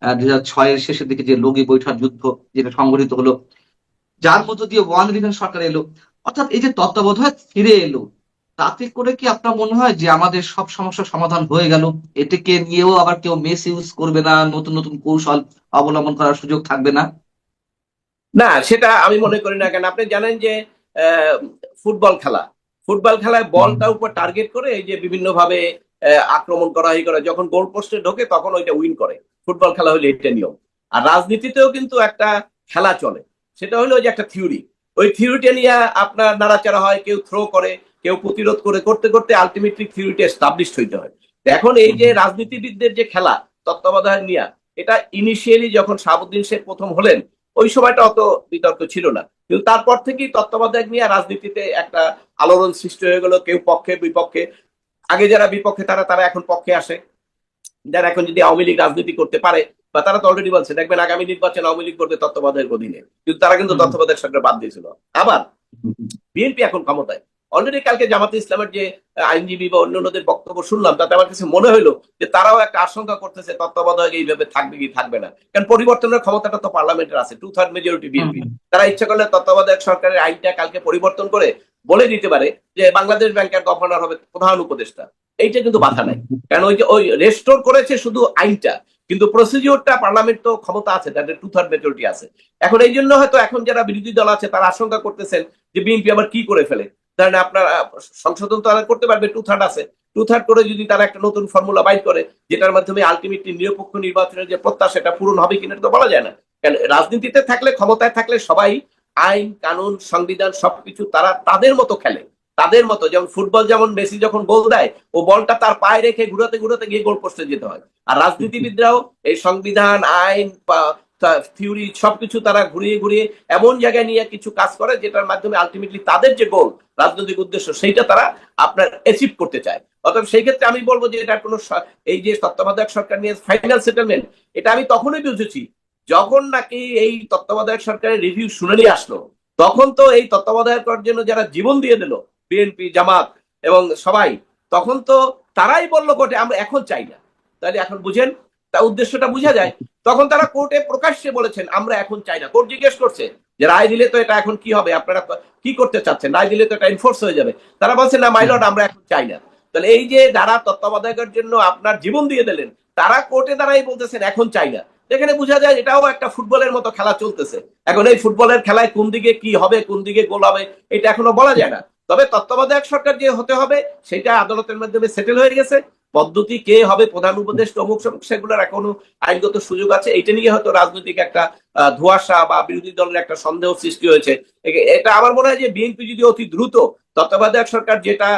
2006-এর শেষের দিকে যে লগি বৈঠক যুদ্ধ যেটা সংগঠিত হলো, যার মধ্য দিয়ে ওয়ান রিভেন সরকার এলো। অর্থাৎ এই যে তত্ত্বাবধায়ক ফিরে এলো, তাতে করে কি আপনার মনে হয় যে আমাদের সব সমস্যার সমাধান হয়ে গেল? এটাকে নিয়েও আবার কেউ মিস ইউজ করবে না, নতুন নতুন কৌশল অবলম্বন করার সুযোগ থাকবে না? না, সেটা আমি মনে করি না। কেন আপনি জানেন যে ফুটবল খেলায় বলটা উপর টার্গেট করে এই যে বিভিন্ন ভাবে আক্রমণ করা যখন গোল পোস্টে ঢোকে তখন ওইটা উইন করে। ফুটবল খেলা হলে এটা নিয়ম। আর রাজনীতিতেও কিন্তু একটা খেলা চলে, সেটা হলো যে একটা থিওরি। ওই থিওরিটা নিয়ে আপনার নাড়াচাড়া হয়, কেউ থ্রো করে, কেউ প্রতিরোধ করতে করতে আলটিমেটলি থিওরিটা এস্টাবলিশড হইতে হয়। এখন এই যে রাজনীতিবিদদের যে খেলা তত্ত্বাবধায়ক নিয়ে, এটা ইনিশিয়ালি যখন শাহাবুদ্দিন শেখ প্রথম হলেন ওই সময়টা অত বিতর্ক ছিল না, কিন্তু তারপর থেকেই তত্ত্বাবধায়ক নিয়ে রাজনীতিতে একটা আলোড়ন সৃষ্টি হয়ে গেল। কেউ পক্ষে বিপক্ষে, আগে যারা বিপক্ষে তারা এখন পক্ষে আসে, যারা এখন যদি আওয়ামী লীগ রাজনীতি করতে পারে, বা তারা তো অলরেডি বলছে দেখবেন আগামী নির্বাচন আওয়ামী লীগ করবে তত্ত্বাবধায়কের অধীনে, কিন্তু তারা কিন্তু তত্ত্বাবধায়ক সরকার বাদ দিয়েছিল। আবার বিএনপি এখন ক্ষমতায়, অলরেডি কালকে জামাতে ইসলামের যে আইনজীবী বা অন্যান্যদের বক্তব্য শুনলাম, তাতে আমার কাছে মনে হলো যে তারাও একটা আশঙ্কা করতেছে তত্ত্বাবধায়ক এইভাবে থাকবে কি থাকবে না, কারণ পরিবর্তনের ক্ষমতাটা তো পার্লামেন্টের আছে, 2/3 মেজরিটি বিএনপি। তারা ইচ্ছা করলে তত্ত্বাবধায়ক সরকারের আইনটা কালকে পরিবর্তন করে বলে দিতে পারে যে বাংলাদেশ ব্যাংকের গভর্নর হবে প্রধান উপদেষ্টা। এইটা কিন্তু বাধা নাই, কারণ ওই রেস্টোর করেছে শুধু আইনটা, কিন্তু প্রসিডিওরটা পার্লামেন্ট তো ক্ষমতা আছে, তাদের 2/3 মেজরিটি আছে। এখন এই জন্য হয়তো এখন যারা বিরোধী দল আছে তারা আশঙ্কা করতেছেন যে বিএনপি আবার কি করে ফেলে। ধরেন আপনার সংশোধন তো করতে পারবে, 2/3 আছে, 2/3 করে যদি তারা একটা নতুন ফর্মুলা বাইর করে যেটার মাধ্যমে আলটিমেটলি নিরপেক্ষ নির্বাচনের যে প্রত্যাশা এটা পূরণ হবে কিনা তো বলা যায় না। কারণ রাজনীতিতে থাকলে, ক্ষমতায় থাকলে সবাই আইন কানুন সংবিধান সবকিছু তারা তাদের মতো খেলে, তাদের মতো। যেমন ফুটবল, যেমন মেসি যখন গোল দেয় ও বলটা তার পায়ে রেখে ঘুরাতে ঘুরাতে গিয়ে গোল পোস্টে যেতে হয়, আর রাজনীতিবিদরাও এই সংবিধান আইন থিওরি সবকিছু তারা ঘুরিয়ে ঘুরিয়ে এমন জায়গায় নিয়ে কিছু কাজ করে যেটার মাধ্যমে আলটিমেটলি তাদের যে গোল, রাজনৈতিক উদ্দেশ্য, সেইটা তারা আপনার অ্যাচিভ করতে চায়। অতএব সেই ক্ষেত্রে আমি বলবো যে এটা কোনো এই যে তত্ত্বাবধায়ক সরকার নিয়ে ফাইনাল সেটেলমেন্ট, এটা আমি তখনই বুঝেছি যখন নাকি এই তত্ত্বাবধায়ক সরকারের রিভিউ শুনানি আসলো। তখন তো এই তত্ত্বাবধায়ক করার জন্য যারা জীবন দিয়ে দিল, বিএনপি, জামাত এবং সবাই, তখন তো তারাই বললো কোর্টে আমরা এখন চাই না। তাহলে এখন বুঝেন, তা উদ্দেশ্যটা বোঝা যায়। তখন তারা কোর্টে প্রকাশ্যে বলেছেন আমরা এখন চাই না। কোর্ট জিজ্ঞেস করছে যে রায় দিলে তো এটা এখন কি হবে, আপনারা কি করতে চাচ্ছেন, রায় দিলে তো এটা এনফোর্স হয়ে যাবে। তারা বলছে না মাই লর্ড, আমরা এখন চাই না। তাহলে এই যে যারা তত্ত্বাবধায়কের জন্য আপনার জীবন দিয়ে দিলেন, তারা কোর্টে দাঁড়াই বলতেছেন এখন চাই না। এখানে বোঝা যায় এটাও একটা ফুটবলের মতো খেলা চলতেছে। এখন এই ফুটবলের খেলায় কোন দিকে কি হবে, কোন দিকে গোল হবে, এটা এখনো বলা যায় না। তবে তত্ত্বাবধায়ক সরকার যে হতে হবে সেটা আদালতের মাধ্যমে সেটেল হয়ে গেছে। পদ্ধতি কে হবে প্রধান উপদেষ্টা অমুক সেগুলোর এখনো আইনগত সুযোগ আছে। এইটা নিয়ে হয়তো রাজনৈতিক একটা ধোঁয়াশা বা বিরোধী দলের একটা সন্দেহ সৃষ্টি হয়েছে। এটা আমার মনে হয় যে বিএনপি যদি অতি দ্রুত তত্ত্বাবধায়ক সরকার যেটা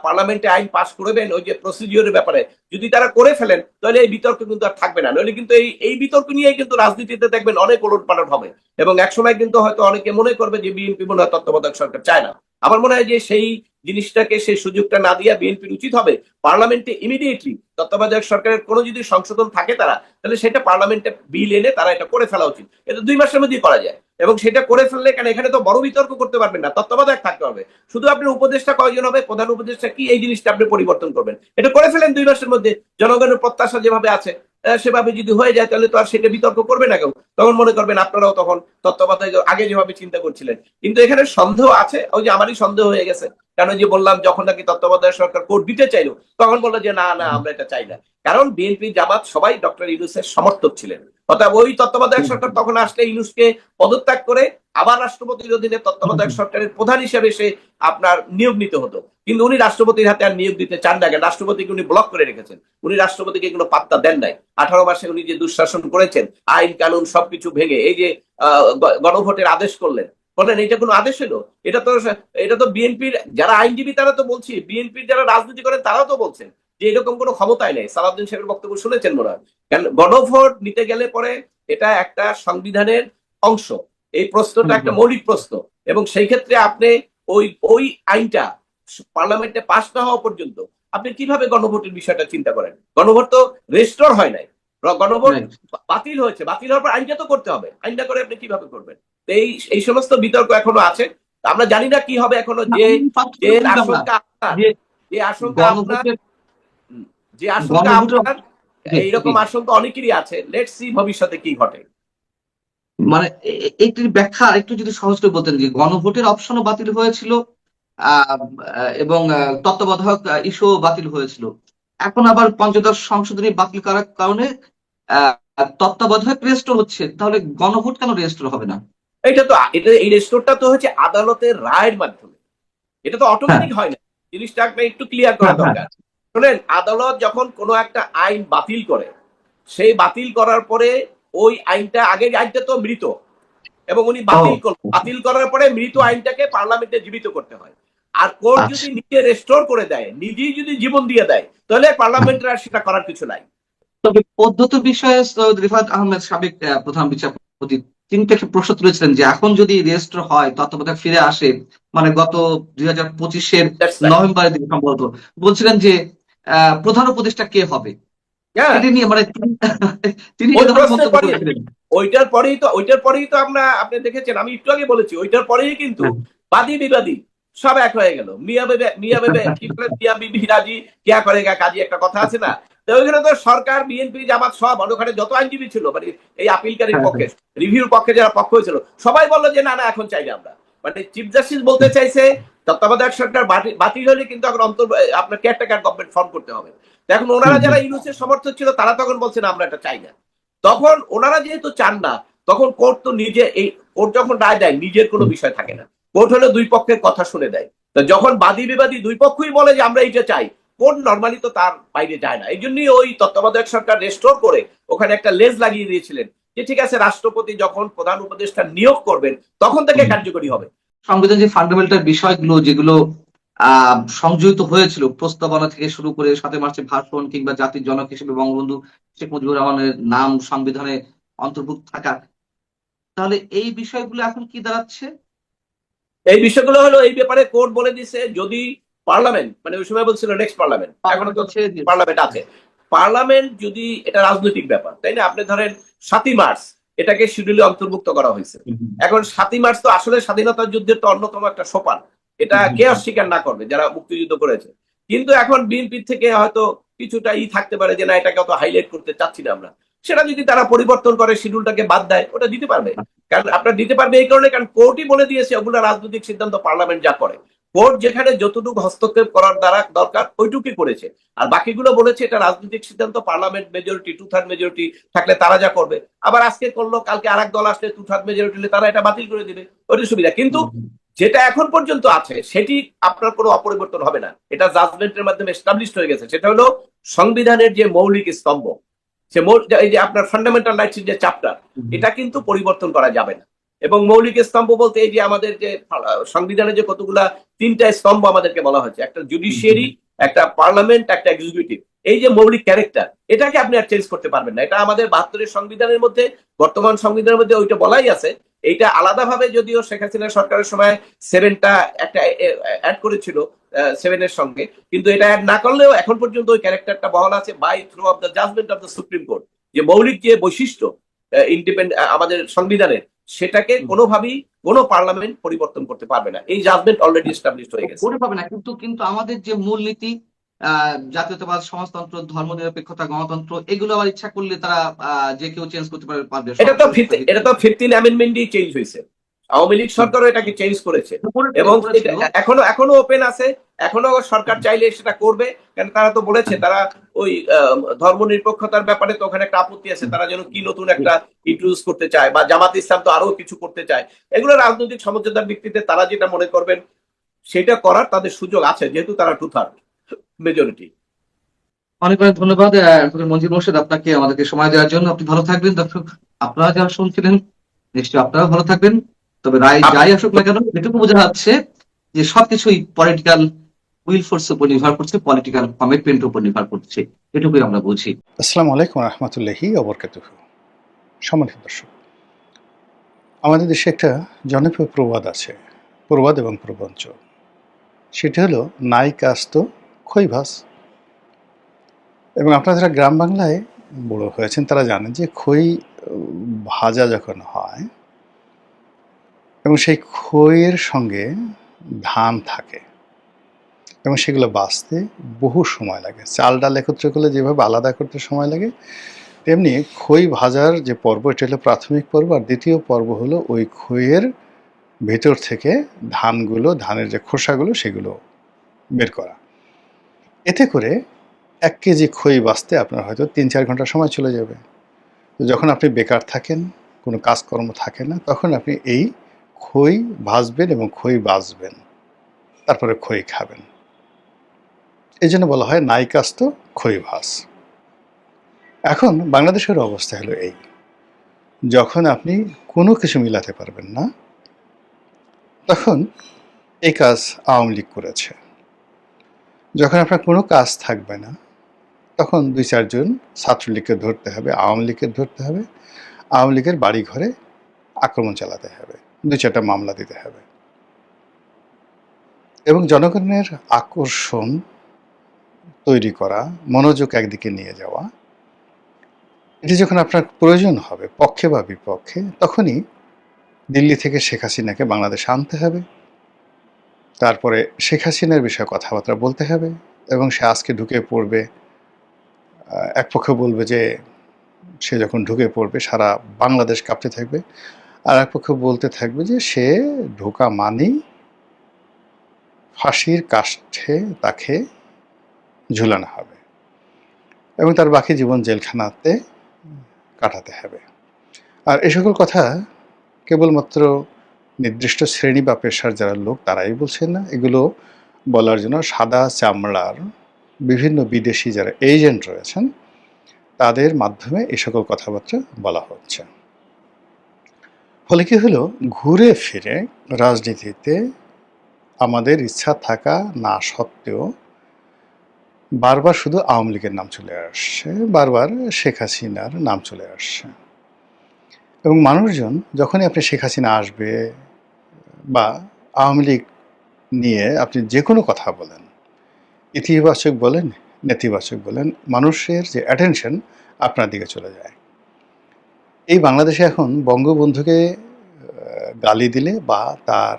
পার্লামেন্টে আইন পাস করবেন ওই যে প্রসিডিওরের ব্যাপারে যদি তারা করে ফেলেন, তাহলে এই বিতর্ক কিন্তু আর থাকবে না। নইলে কিন্তু এই বিতর্ক নিয়ে কিন্তু রাজনীতিতে দেখবেন অনেক ওলটপালট হবে, এবং একসময় কিন্তু হয়তো অনেকে মনে করবে যে বিএনপি মনে হয় তত্ত্বাবধায়ক সরকার চায় না। আমার মনে হয় যে সেই জিনিসটাকে, সেই সুযোগটা না দিয়ে বিএনপির উচিত হবে পার্লামেন্টে ইমিডিয়েটলি তত্ত্বাবধায়ক সরকারের কোনো যদি সংশোধন থাকে তাহলে সেটা পার্লামেন্টে বিল এনে তারা এটা করে ফেলা উচিত। এটা 2 মাসের মধ্যেই করা যায়, এবং সেটা করে ফেললে, কারণ এখানে তো বড় বিতর্ক করতে পারবেন না, তত্ত্বাবধায়ক থাকতে হবে। শুধু আপনার উপদেষ্টা কয়জন হবে, প্রধান উপদেষ্টা কি, এই জিনিসটা আপনি পরিবর্তন করবেন, এটা করে ফেলেন 2 মাসের মধ্যে। জনগণের প্রত্যাশা যেভাবে আছে সেভাবে যদি হয়ে যায় তাহলে তো আর সেটা বিতর্ক করবে না কেউ। তখন মনে করবেন আপনারাও তখন তত্ত্বাবধায়ক আগে যেভাবে চিন্তা করছিলেন। কিন্তু এখানে সন্দেহ আছে, ওই যে আমারই সন্দেহ হয়ে গেছে। কারণ যে বললাম যখন নাকি তত্ত্বাবধায়ক সরকার কোর্ট দিতে চাইলো তখন বললো যে না না আমরা এটা চাই না, কারণ বিএনপি জামাত সবাই ডক্টর ইউনূসের সমর্থক ছিলেন। অর্থাৎ ওই তত্ত্বাবধায়ক সরকার তখন আসলে ইউনূসকে পদত্যাগ করে আবার রাষ্ট্রপতির অধীনে তত্ত্বাবধায়ক সরকারের প্রধান হিসেবে সে আপনার নিয়োগ নিতে হতো। কিন্তু উনি রাষ্ট্রপতির হাতে আর নিয়োগ দিতে চান না, রাষ্ট্রপতিকে উনি ব্লক করে রেখেছেন, উনি রাষ্ট্রপতিকে কোনো পাত্তা দেন নাই। 18 মাসে উনি যে দুঃশাসন করেছেন, আইন কানুন সবকিছু ভেঙে এই যে গণভোটের আদেশ করলেন, বলেন এটা কোনো আদেশ হলো? এটা তো বিএনপির যারা আইনজীবী তারা তো বলছি, বিএনপির যারা রাজনীতি করেন তারাও তো বলছেন যে এরকম কোনো ক্ষমতাই নেই। সালাউদ্দিন সাহেবের বক্তব্য শুনেছেন মনে হয়। কারণ গণভোট নিতে গেলে পরে এটা একটা সংবিধানের অংশ, এই প্রশ্নটা একটা মৌলিক প্রশ্ন, এবং সেই ক্ষেত্রে আপনি ওই আইনটা পার্লামেন্টে পাস না হওয়া পর্যন্ত আপনি কিভাবে গণভোটের বিষয়টা চিন্তা করেন? গণভোট তো রেস্টোর হয় নাই, গণভোট বাতিল হয়েছে, বাতিল হওয়ার পর আইনটা তো করতে হবে, আইনটা করে আপনি কিভাবে করবেন? এই সমস্ত বিতর্ক এখনো আছে। আমরা জানি না কি হবে এখনো। যে আশঙ্কা আপনার, যে আশঙ্কা আপনার এইরকম আশঙ্কা অনেকেরই আছে। লেটস সি ভবিষ্যতে কি ঘটে। মানে এটির ব্যাখ্যা একটু যদি সহজ করে বলতেন যে গণভোটের অপশনও বাতিল হয়েছিল এবং তত্ত্বাবধায়ক ইস্যু বাতিল হয়েছিল, এখন আবার পঞ্চদশ সংশোধনী বাতিল করার কারণে তত্ত্বাবধায়ক রেস্টোর হচ্ছে, তাহলে গণভোট কেন রেস্টোর হবে না? এই রেস্টোরটা তো হচ্ছে আদালতের রায়ের মাধ্যমে, এটা তো অটোমেটিক হয় না। জিনিসটা একটু ক্লিয়ার করা দরকার। শোনেন, আদালত যখন কোনো একটা আইন বাতিল করে, সেই বাতিল করার পরে ওই আইনটা, আগের আইনটা তো মৃত, এবং উনি বাতিল করার পরে মৃত আইনটাকে পার্লামেন্টে জীবিত করতে হয়। আর কোর্ট যদি নিজে রেস্টোর করে দেয়, নিজেই যদি জীবন দিয়ে দেয়, তাহলে পার্লামেন্টের আর সেটা করার কিছু নাই। তবে পদ্ধতি বিষয়ে সৈয়দ রিফাত আহমেদ সাবেক প্রধান বিচারপতি তিনি একটা প্রশ্ন তুলেছিলেন যে এখন যদি রেজিস্টার হয়, তত্ত্বাবধায়ক ফিরে আসে, মানে গত 2025-এর নভেম্বরের দিকে সম্ভবত, বলছিলেন যে প্রধান উপদেষ্টা কে হবে, মানে তিনি ওইটার পরেই তো আপনি দেখেছেন, আমি একটু আগে বলেছি, ওইটার পরেই কিন্তু বাদী বিবাদী সব এক হয়ে গেল। মিয়া বেবে কি বলে, মিয়া বিবি রাজি কেয়া করেগা কাজী, একটা কথা আছে না? তো ওইখানে তো সরকার, বিএনপি, জামাত সব, ওখানে যত আইনজীবী ছিল মানে এই আপিলকারীর পক্ষে, রিভিউর পক্ষে যারা পক্ষ হয়েছিল, সবাই বললো যে না না এখন চাই না আমরা। মানে চিফ জাস্টিস বলতে চাইছে তত্ত্বাবধায়ক সরকার বাতিল হলে কিন্তু এখন আপনার কেয়ারটেকার গভর্নমেন্ট ফর্ম করতে হবে। এখন ওনারা যারা ইউনুসের সমর্থক ছিল তারা তখন বলছে না আমরা এটা চাই না। তখন ওনারা যেহেতু চান না, তখন কোর্ট তো নিজে, এই কোর্ট যখন রায় দেয় নিজের কোনো বিষয় থাকে না, কোর্ট হলো দুই পক্ষের কথা শুনে দেয়। তো যখন বাদী বিবাদী দুই পক্ষই বলে যে আমরা এইটা চাই, কোর্ট নর্মালি তো তার বাইরে যায় না। এই জন্যই ওই তত্ত্বাবধায়ক সরকার রেস্টোর করে ওখানে একটা লেজ লাগিয়ে দিয়েছিলেন যে ঠিক আছে, রাষ্ট্রপতি যখন প্রধান উপদেষ্টা নিয়োগ করবেন তখন থেকে কার্যকরী হবে। সংবিধান যে ফান্ডামেন্টাল বিষয়গুলো যেগুলো সংযোজিত হয়েছিল, প্রস্তাবনা থেকে শুরু করে 7 মার্চের ভাষণ কিংবা জাতির জনক হিসেবে বঙ্গবন্ধু শেখ মুজিবুর রহমানের নাম সংবিধানে অন্তর্ভুক্ত থাকা, তাহলে এই বিষয়গুলো এখন কি দাঁড়াচ্ছে? এই বিষয়গুলো হলো, এই ব্যাপারে কোর্ট বলে দিছে যদি পার্লামেন্ট, মানে ওই সময় বলছিল নেক্সট পার্লামেন্ট, এখনো তো পার্লামেন্ট আছে, পার্লামেন্ট যদি, এটা রাজনৈতিক ব্যাপার তাই না, আপনি ধরেন 7ই মার্চ এটাকে শিডিউলে অন্তর্ভুক্ত করা হয়েছে। এখন 7ই মার্চ তো আসলে স্বাধীনতা যুদ্ধের তো অন্যতম একটা সোপান, এটা কে অস্বীকার না করবে যারা মুক্তিযুদ্ধ করেছে। কিন্তু এখন বিএনপি থেকে হয়তো কিছুটা থাকতে পারে যে না এটাকে অত হাইলাইট করতে চাচ্ছি না আমরা, সেটা যদি তারা পরিবর্তন করে শিডিউলটাকে বাদ দেয়, ওটা দিতে পারবে। কারণ আপনার দিতে পারবে এই কারণে, কারণ কোর্টই বলে দিয়েছে ওগুলো রাজনৈতিক সিদ্ধান্ত পার্লামেন্ট যা করে, কোর্ট যেখানে যতটুকু হস্তক্ষেপ করার দ্বারা দরকার ওইটুকুই করেছে, আর বাকিগুলো বলেছে এটা রাজনৈতিক সিদ্ধান্ত, পার্লামেন্ট মেজরিটি 2/3 মেজরিটি থাকলে তারা যা করবে। আবার আজকে করলো, কালকে আরেক দল আসলে 2/3 মেজরিটি হলে তারা এটা বাতিল করে দিবে, ওইটা সুবিধা। কিন্তু যেটা এখন পর্যন্ত আছে সেটি আপনার কোনো অপরিবর্তন হবে না, এটা জাজমেন্টের মাধ্যমে এস্টাবলিশড হয়ে গেছে। সেটা হলো সংবিধানের যে মৌলিক স্তম্ভ, সে এই যে আপনার ফান্ডামেন্টাল রাইটস যে চ্যাপ্টার, এটা কিন্তু পরিবর্তন করা যাবে না। এবং মৌলিক স্তম্ভ বলতে এই যে আমাদের যে সংবিধানের যে কতগুলা 3টা স্তম্ভ আমাদেরকে বলা হয়েছে, একটা জুডিশিয়ারি, একটা পার্লামেন্ট, একটা এক্সিকিউটিভ, এই যে মৌলিক ক্যারেক্টার, এটাকে আপনি আর চেঞ্জ করতে পারবেন না। এটা আমাদের 72-এর সংবিধানের মধ্যে, বর্তমান সংবিধানের মধ্যে ওইটা বলাই আছে। এইটা আলাদাভাবে যদিও শেখ হাসিনা সরকারের সময় 7টা একটা অ্যাড করেছিল 7-এর সঙ্গে, কিন্তু এটা অ্যাড না করলেও এখন পর্যন্ত ওই ক্যারেক্টারটা বহাল আছে by through of the judgement of the Supreme Court. যে মৌলিক যে বৈশিষ্ট্য আমাদের সংবিধানের, সেটাকে কোনোভাবেই কোনো পার্লামেন্ট পরিবর্তন করতে পারবে না, এই জাজমেন্ট অলরেডি এস্টাবলিশড হয়ে গেছে। করতে পারবে না, কিন্তু আমাদের যে মূলনীতি, জাতীয়তাবাদ, সমাজতন্ত্র, ধর্মনিরপেক্ষতা, গণতন্ত্র, এগুলো আবার ইচ্ছা করলে তারা যে কেউ চেঞ্জ করতে পারবে। এটা তো 15 অ্যামেন্ডমেন্টই চেঞ্জ হয়েছে, আওয়ামী লীগ সরকারও এটাকে চেঞ্জ করেছে, এবং এখনো ওপেন আছে, এখনো সরকার চাইলে সেটা করবে। কারণ তারা তো বলেছে তারা ওই ধর্মনিরপেক্ষতার ব্যাপারে তো ওখানে একটা আপত্তি আছে, তারা যেন কি নতুন একটা ইন্ট্রোডিউস করতে চায়, বা জামাত ইসলাম তো আরো কিছু করতে চায়। এগুলো রাজনৈতিক সমঝোতার ভিত্তিতে তারা যেটা মনে করবেন সেটা করার তাদের সুযোগ আছে, যেহেতু তারা 2/3 মেজরিটি। অনেক অনেক ধন্যবাদ মঞ্জুর মোর্শেদ আপনাকে আমাদেরকে সময় দেওয়ার জন্য। আপনি ভালো থাকবেন। দর্শক, আপনারা যারা শুনছিলেন নিশ্চয়ই আপনারাও ভালো থাকবেন। তবে রায় যাই আসুক না কেন, এটুকু বোঝা যাচ্ছে যে সবকিছুই পলিটিক্যাল উইল ফোর্সের উপর নির্ভর করছে, পলিটিক্যাল কমিটমেন্টের উপর নির্ভর করছে, এটুকুই আমরা বুঝি। আসসালামু আলাইকুম রহমতুল্লাহি ওবরকাতুহু। সম্মানিত দর্শক, আমাদের দেশে একটা জনপ্রিয় প্রবাদ আছে, প্রবাদ এবং প্রবঞ্চ। সেটা হলো নাই কাস্ত খই ভাস। এবং আপনারা যারা গ্রাম বাংলায় বড় হয়েছেন তারা জানেন যে খই ভাজা যখন হয় এবং সেই খইয়ের সঙ্গে ধান থাকে এবং সেগুলো বাছতে বহু সময় লাগে। চাল ডাল একত্র করলে যেভাবে আলাদা করতে সময় লাগে, তেমনি খই ভাজার যে পর্ব, এটা হলো প্রাথমিক পর্ব। আর দ্বিতীয় পর্ব হলো ওই খইয়ের ভেতর থেকে ধানগুলো, ধানের যে খোসাগুলো, সেগুলো বের করা। এতে করে 1 কেজি খই বাছতে আপনার হয়তো 3-4 ঘন্টা সময় চলে যাবে। তো যখন আপনি বেকার থাকেন, কোনো কাজকর্ম থাকে না, তখন আপনি এই খই ভাজবেন এবং খই বাছবেন, তারপরে খই খাবেন। এই জন্য বলা হয় নাই কাস্ত খই ভাস। এখন বাংলাদেশের অবস্থা হলো এই, যখন আপনি কোনো কিছু মিলাতে পারবেন না, তখন এই কাজ আওয়ামী লীগ করেছে। যখন আপনার কোনো কাজ থাকবে না, তখন 2-4 জন ছাত্রলীগকে ধরতে হবে, আওয়ামী লীগকে ধরতে হবে, আওয়ামী লীগের বাড়ি ঘরে আক্রমণ চালাতে হবে, 2-4টা মামলা দিতে হবে। এবং জনগণের আকর্ষণ তৈরি করা, মনোযোগ একদিকে নিয়ে যাওয়া, এটি যখন আপনার প্রয়োজন হবে পক্ষে বা বিপক্ষে, তখনই দিল্লি থেকে শেখ হাসিনাকে বাংলাদেশে আনতে হবে তারপরে শেখ হাসিনার বিষয়ে কথাবার্তা বলতে হবে, এবং সে আজকে ঢুকে পড়বে। এক পক্ষ বলবে যে সে যখন ঢুকে পড়বে সারা বাংলাদেশ কাঁপতে থাকবে, আর এক পক্ষ বলতে থাকবে যে সে ঢোকা মানেই ফাঁসির কাষ্ঠে তাকে ঝুলানো হবে এবং তার বাকি জীবন জেলখানাতে কাটাতে হবে। আর এ সকল কথা কেবলমাত্র নির্দিষ্ট শ্রেণী বা পেশার যারা লোক তারাই বলছেন না, এগুলো বলার জন্য সাদা চামড়ার বিভিন্ন বিদেশি যারা এজেন্ট রয়েছেন তাদের মাধ্যমে এই সকল কথাবার্তা বলা হচ্ছে। ফলে কি হলো, ঘুরে ফিরে রাজনীতিতে আমাদের ইচ্ছা থাকা না সত্ত্বেও বারবার শুধু আওয়ামী লীগের নাম চলে আসছে, বারবার শেখ হাসিনার নাম চলে আসছে। এবং মানুষজন যখনই আপনি শেখ হাসিনা আসবে বা আওয়ামী লীগ নিয়ে আপনি যে কোনো কথা বলেন, ইতিবাচক বলেন নেতিবাচক বলেন, মানুষের যে অ্যাটেনশন আপনার দিকে চলে যায়। এই বাংলাদেশে এখন বঙ্গবন্ধুকে গালি দিলে বা তার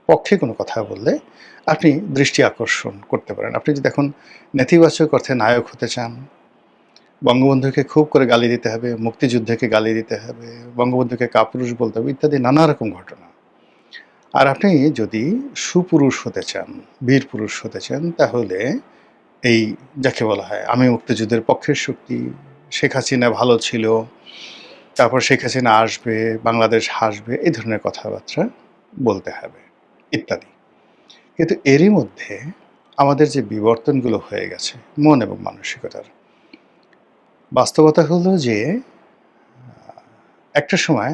পক্ষে কোনো কথা বললে আপনি দৃষ্টি আকর্ষণ করতে পারেন। আপনি যদি এখন নেতিবাচক অর্থে নায়ক হতে চান, বঙ্গবন্ধুকে খুব করে গালি দিতে হবে, মুক্তিযুদ্ধকে গালি দিতে হবে, বঙ্গবন্ধুকে কাপুরুষ বলতে হবে ইত্যাদি নানা রকম ঘটনা। আর আপনি যদি সুপুরুষ হতে চান, বীর পুরুষ হতে চান, তাহলে এই যাকে বলা হয় আমি মুক্তিযুদ্ধের পক্ষের শক্তি, শেখ হাসিনা ভালো ছিল, তারপর শেখ হাসিনা আসবে, বাংলাদেশ হাসবে, এই ধরনের কথাবার্তা বলতে হবে ইত্যাদি। কিন্তু এরই মধ্যে আমাদের যে বিবর্তনগুলো হয়ে গেছে মন এবং মানসিকতার, বাস্তবতা হলো যে একটা সময়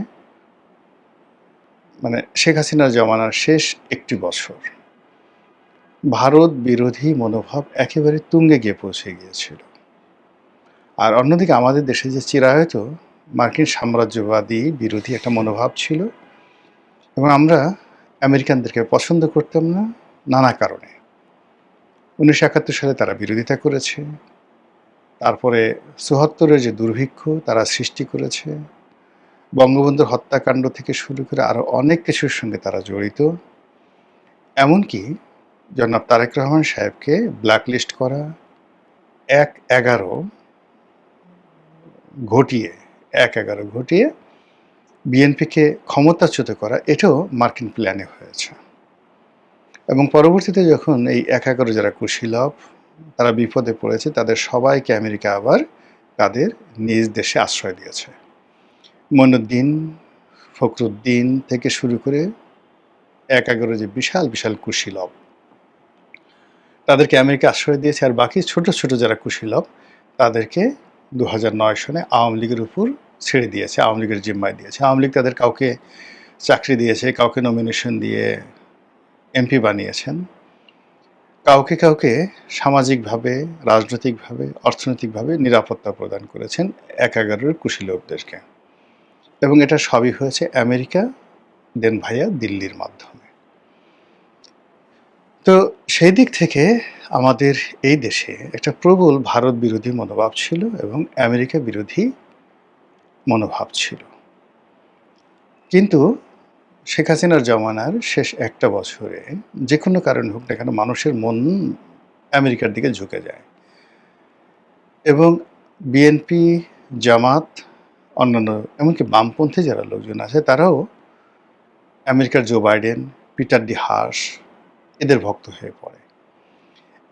মানে শেখ হাসিনার জমানার শেষ একটি বছর ভারত বিরোধী মনোভাব একেবারে তুঙ্গে গিয়ে পৌঁছে গিয়েছিল। আর অন্যদিকে আমাদের দেশে যে চিরায়ত মার্কিন সাম্রাজ্যবাদী বিরোধী একটা মনোভাব ছিল, এবং আমরা আমেরিকানদেরকে পছন্দ করতাম না নানা কারণে। 1971 সালে তারা বিরোধিতা করেছে, তারপরে 74-এর যে দুর্ভিক্ষ তারা সৃষ্টি করেছে, বঙ্গবন্ধুর হত্যাকাণ্ড থেকে শুরু করে আরও অনেক কিছুর সঙ্গে তারা জড়িত। এমনকি জনাব তারেক রহমান সাহেবকে ব্ল্যাকলিস্ট করা, 1/11 ঘটিয়ে বিএনপিকে ক্ষমতাচ্যুত করা, এটাও মার্কিন প্ল্যানে হয়েছে। এবং পরবর্তীতে যখন এই 1/11 যারা কুশীলভ তারা বিপদে পড়েছে, তাদের সবাইকে আমেরিকা আবার তাদের নিজ দেশে আশ্রয় দিয়েছে। মঈনুদ্দিন, ফখরুদ্দিন থেকে শুরু করে 1/11 যে বিশাল বিশাল কুশীলভ তাদেরকে আমেরিকা আশ্রয় দিয়েছে, আর বাকি ছোট ছোট যারা কুশীলভ তাদেরকে 2009 সনে আওয়ামী লীগের উপর ছেড়ে দিয়েছে, আওয়ামী লীগের জিম্মায় দিয়েছে। আওয়ামী লীগ তাদের কাউকে চাকরি দিয়েছে, কাউকে নমিনেশন দিয়ে এমপি বানিয়েছেন, কাউকে কাউকে সামাজিকভাবে, রাজনৈতিকভাবে, অর্থনৈতিকভাবে নিরাপত্তা প্রদান করেছেন 1/11 কুশীলভদেরকে। এবং এটা সবই হয়েছে আমেরিকা দেন ভাইয়া দিল্লির মাধ্যমে। তো সেই দিক থেকে আমাদের এই দেশে একটা প্রবল ভারত বিরোধী মনোভাব ছিল এবং আমেরিকা বিরোধী মনোভাব ছিল। কিন্তু শেখ হাসিনার জমানার শেষ একটা বছরে যে কোনো কারণ হোক না কেন মানুষের মন আমেরিকার দিকে ঝুঁকে যায়, এবং বিএনপি, জামাত, অন্যান্য এমনকি বামপন্থী যারা লোকজন আছে তারাও আমেরিকার Joe Biden, Peter D Haas এদের ভক্ত হয়ে পড়ে।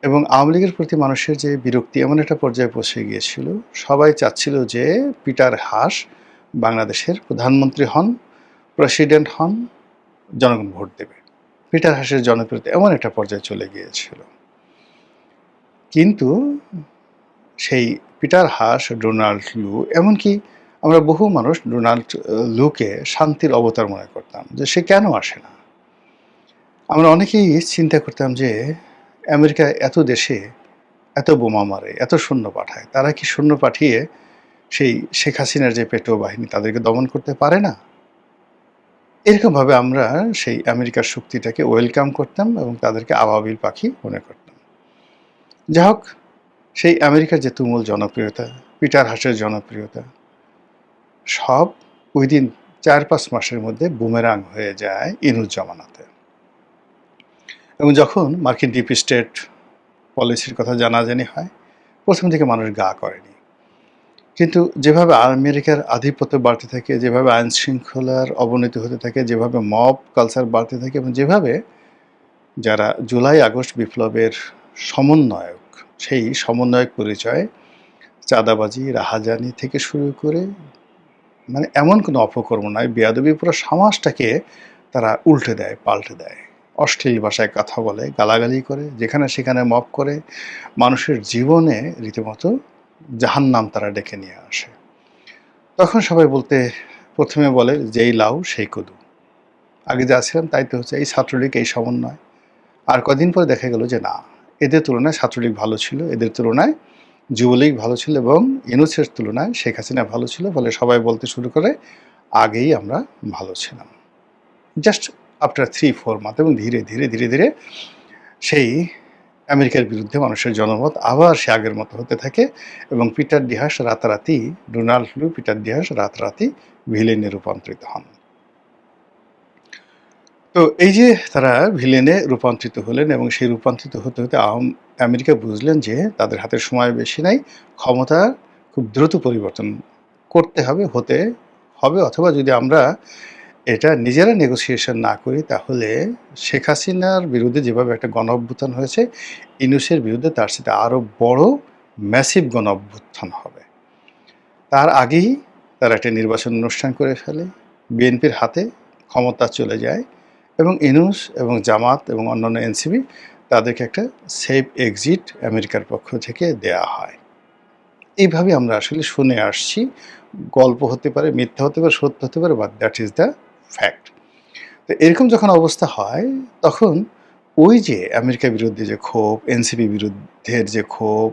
এবং আওয়ামী লীগের প্রতি মানুষের যে বিরক্তি এমন একটা পর্যায়ে পৌঁছে গিয়েছিল, সবাই চাচ্ছিল যে পিটার হাস বাংলাদেশের প্রধানমন্ত্রী হন, প্রেসিডেন্ট হন, জনগণ ভোট দেবে। পিটার হাসের জনপ্রিয়তা এমন একটা পর্যায়ে চলে গিয়েছিল। কিন্তু সেই পিটার হাস, ডোনাল্ড লু, এমনকি আমরা বহু মানুষ ডোনাল্ড লুকে শান্তির অবতার মনে করতাম, যে সে কেন আসে না। আমরা অনেকেই চিন্তা করতাম যে আমেরিকা এত দেশে এত বোমা মারে, এত সৈন্য পাঠায়, তারা কি সৈন্য পাঠিয়ে সেই শেখ হাসিনার যে পেটো বাহিনী তাদেরকে দমন করতে পারে না? এরকমভাবে আমরা সেই আমেরিকার শক্তিটাকে ওয়েলকাম করতাম এবং তাদেরকে আবাবিল পাখি মনে করতাম। যা হোক, সেই আমেরিকার যে তুমুল জনপ্রিয়তা, পিটার হাসের জনপ্রিয়তা, সব উইদিন 4-5 মাসের মধ্যে বুমেরাং হয়ে যায় ইনুস জামানাতে। এবং যখন মার্কিন ডিপ স্টেট পলিসির কথা জানাজানি হয়, প্রথম দিকে মানুষ গা করেনি। কিন্তু যেভাবে আমেরিকার আধিপত্য বাড়তে থাকে, যেভাবে আইন শৃঙ্খলার অবনতি হতে থাকে, যেভাবে মব কালচার বাড়তে থাকে, এবং যেভাবে যারা জুলাই আগস্ট বিপ্লবের সমন্বয়ক, সেই সমন্বয়ক পরিচয় চাঁদাবাজি, রাহাজানি থেকে শুরু করে মানে এমন কোনো অপকর্ম নয়, বেয়াদবি পুরো সমাজটাকে তারা উল্টে দেয়, পাল্টে দেয়। অশ্লীল ভাষায় কথা বলে, গালাগালি করে, যেখানে সেখানে মব করে, মানুষের জীবনে রীতিমতো জাহান্নাম তারা ডেকে নিয়ে আসে। তখন সবাই প্রথমে বলে যেই লাউ সেই কদু। আগে যা ছিলাম তাই তো হচ্ছে, এই ছাত্রলীগ, এই সমন্বয়। আর কদিন পরে দেখা গেল যে না, এদের তুলনায় ছাত্রলীগ ভালো ছিল, এদের তুলনায় যুবলীগ ভালো ছিল, এবং ইউনূসের তুলনায় শেখ হাসিনা ভালো ছিল। ফলে সবাই বলতে শুরু করে আগেই আমরা ভালো ছিলাম। জাস্ট আফটার 3-4 মান্থ, এবং ধীরে ধীরে ধীরে ধীরে সেই আমেরিকার বিরুদ্ধে মানুষের জনমত আবার সে আগের মতো হতে থাকে, এবং পিটার ডিহাস রাতারাতি, ডোনাল্ড লু পিটার ডিহাস রাতারাতি ভিলেনে রূপান্তরিত হন। তো এই যে তারা ভিলেনে রূপান্তরিত হলেন, এবং সেই রূপান্তরিত হতে হতে আমেরিকা বুঝলেন যে তাদের হাতে সময় বেশি নাই, ক্ষমতা খুব দ্রুত পরিবর্তন করতে হবে, হতে হবে, অথবা যদি আমরা এটা নিজেরা নেগোসিয়েশন না করি, তাহলে শেখ হাসিনার বিরুদ্ধে যেভাবে একটা গণ অভ্যুত্থান হয়েছে, ইউনূসের বিরুদ্ধে তার সাথে আরও বড় ম্যাসিভ গণ অভ্যুত্থান হবে। তার আগেই তারা একটা নির্বাচন অনুষ্ঠান করে ফেলে, বিএনপির হাতে ক্ষমতা চলে যায়, এবং ইউনূস এবং জামাত এবং অন্যান্য এনসিপি তাদেরকে একটা সেফ এক্সিট আমেরিকার পক্ষ থেকে দেয়া হয়। এইভাবে আমরা আসলে শুনে আসছি। গল্প হতে পারে, মিথ্যা হতে পারে, সত্য হতে পারে, but that is the fact. তো এরকম যখন অবস্থা হয়, তখন ওই যে আমেরিকার বিরুদ্ধে যে ক্ষোভ, এনসিপি বিরুদ্ধের যে ক্ষোভ,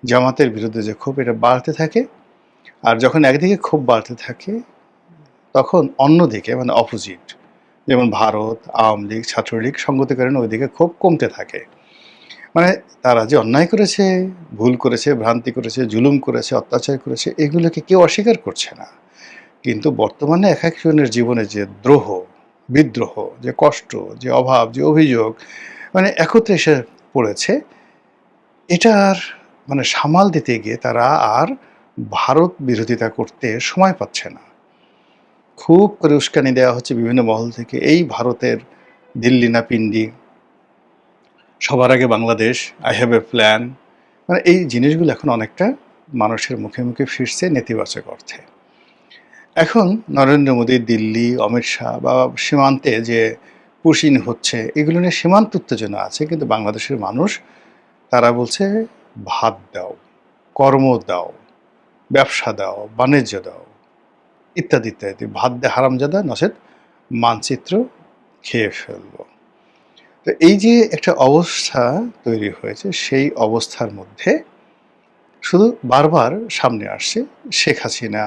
জামাতের বিরুদ্ধে যে ক্ষোভ, এটা বাড়তে থাকে। আর যখন একদিকে ক্ষোভ বাড়তে থাকে, তখন অন্যদিকে মানে অপোজিট, যেমন ভারত, আওয়ামী লীগ, ছাত্রলীগ সংগতি করেন, ওইদিকে ক্ষোভ কমতে থাকে। মানে তারা যে অন্যায় করেছে, ভুল করেছে, ভ্রান্তি করেছে, জুলুম করেছে, অত্যাচার করেছে, এগুলোকে কেউ অস্বীকার করছে না। কিন্তু বর্তমানে এক একজনের জীবনে যে দ্রোহ, বিদ্রোহ, যে কষ্ট, যে অভাব, যে অভিযোগ মানে একত্রে এসে পড়েছে, এটার মানে সামাল দিতে গিয়ে তারা আর ভারত বিরোধিতা করতে সময় পাচ্ছে না। খুব করে উস্কানি দেওয়া হচ্ছে বিভিন্ন মহল থেকে, এই ভারতের দিল্লি না পিন্ডি, সবার আগে Bangladesh, I have a plan. মানে এই জিনিসগুলো এখন অনেকটা মানুষের মুখে মুখে ফিরছে নেতিবাচক অর্থে। এখন নরেন্দ্র মোদী, দিল্লি, অমিত শাহ বা সীমান্তে যে পুশিন হচ্ছে, এগুলো নিয়ে সীমান্ত উত্তেজনা আছে, কিন্তু বাংলাদেশের মানুষ তারা বলছে ভাত দাও, কর্ম দাও, ব্যবসা দাও, বাণিজ্য দাও, ইত্যাদি ইত্যাদি। ভাত দে হারামজাদা, নচেত মানচিত্র খেয়ে ফেলব। তো এই যে একটা অবস্থা তৈরি হয়েছে, সেই অবস্থার মধ্যে শুধু বারবার সামনে আসছে শেখ হাসিনা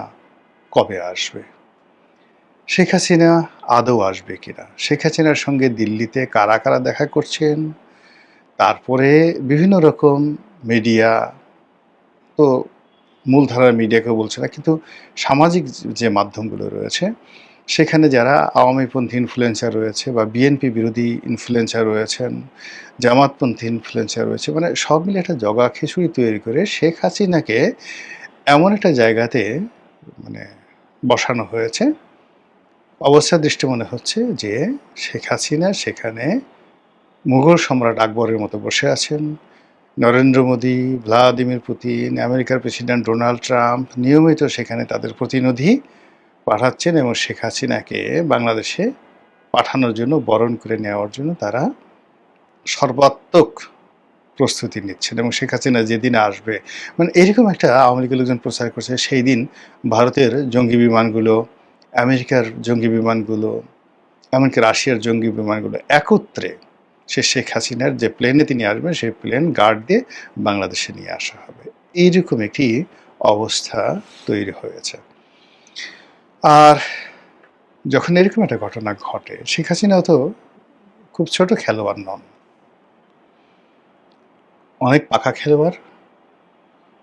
কবে আসবে, শেখ হাসিনা আদৌ আসবে কিনা, শেখ হাসিনার সঙ্গে দিল্লিতে কারা কারা দেখা করছেন। তারপরে বিভিন্ন রকম মিডিয়া, তো মূলধারার মিডিয়াকেও বলছে না, কিন্তু সামাজিক যে মাধ্যমগুলো রয়েছে, সেখানে যারা আওয়ামীপন্থী ইনফ্লুয়েন্সার রয়েছে বা বিএনপি বিরোধী ইনফ্লুয়েন্সার রয়েছেন, জামাতপন্থী ইনফ্লুয়েন্সার রয়েছে, মানে সব মিলে একটা জগা খিচুড়ি তৈরি করে শেখ হাসিনাকে এমন একটা জায়গাতে মানে বসানো হয়েছে, অবস্থা দৃষ্টি মনে হচ্ছে যে শেখ হাসিনা সেখানে মুঘল সম্রাট আকবরের মতো বসে আছেন। নরেন্দ্র মোদী, ভ্লাদিমির পুতিন, আমেরিকার প্রেসিডেন্ট ডোনাল্ড ট্রাম্প নিয়মিত সেখানে তাদের প্রতিনিধি পাঠাচ্ছেন, এবং শেখ হাসিনাকে বাংলাদেশে পাঠানোর জন্য, বরণ করে নেওয়ার জন্য তারা সর্বাত্মক প্রস্তুতি নিচ্ছেন। এবং শেখ হাসিনা যেদিন আসবে, মানে এরকম একটা আওয়ামী লীগের লোকজন প্রচার করছে, সেই দিন ভারতের জঙ্গি বিমানগুলো, আমেরিকার জঙ্গি বিমানগুলো, এমনকি রাশিয়ার জঙ্গি বিমানগুলো একত্রে শেখ হাসিনার যে প্লেনে তিনি আসবেন, সেই প্লেন গার্ড দিয়ে বাংলাদেশে নিয়ে আসা হবে। এইরকম একটি অবস্থা তৈরি হয়েছে। আর যখন এরকম একটা ঘটনা ঘটে, শেখ হাসিনাও তো খুব ছোট খেলোয়াড় নন, অনেক পাকা খেলোয়াড়,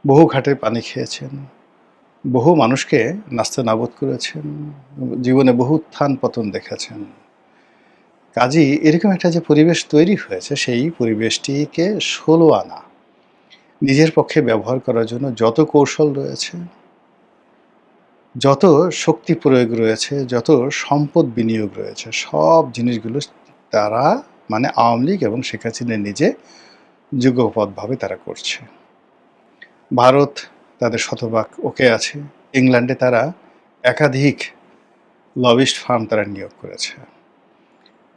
বহু ঘাটে পানি খেয়েছেন, বহু মানুষকে নাস্তানাবুদ করেছেন, জীবনে বহু উত্থান পতন দেখেছেন। কাজেই এরকম একটা যে পরিবেশ তৈরি হয়েছে, সেই পরিবেশটিকে 16 আনা নিজের পক্ষে ব্যবহার করার জন্য যত কৌশল রয়েছে, যত শক্তি প্রয়োগ রয়েছে, যত সম্পদ বিনিয়োগ রয়েছে, সব জিনিসগুলো তারা মানে আওয়ামী লীগ এবং শেখ হাসিনা নিজে যুগপৎভাবে তারা করছে। ভারত তাদের শতভাগ ওকে আছে। ইংল্যান্ডে তারা একাধিক লবিস্ট ফার্ম তারা নিয়োগ করেছে।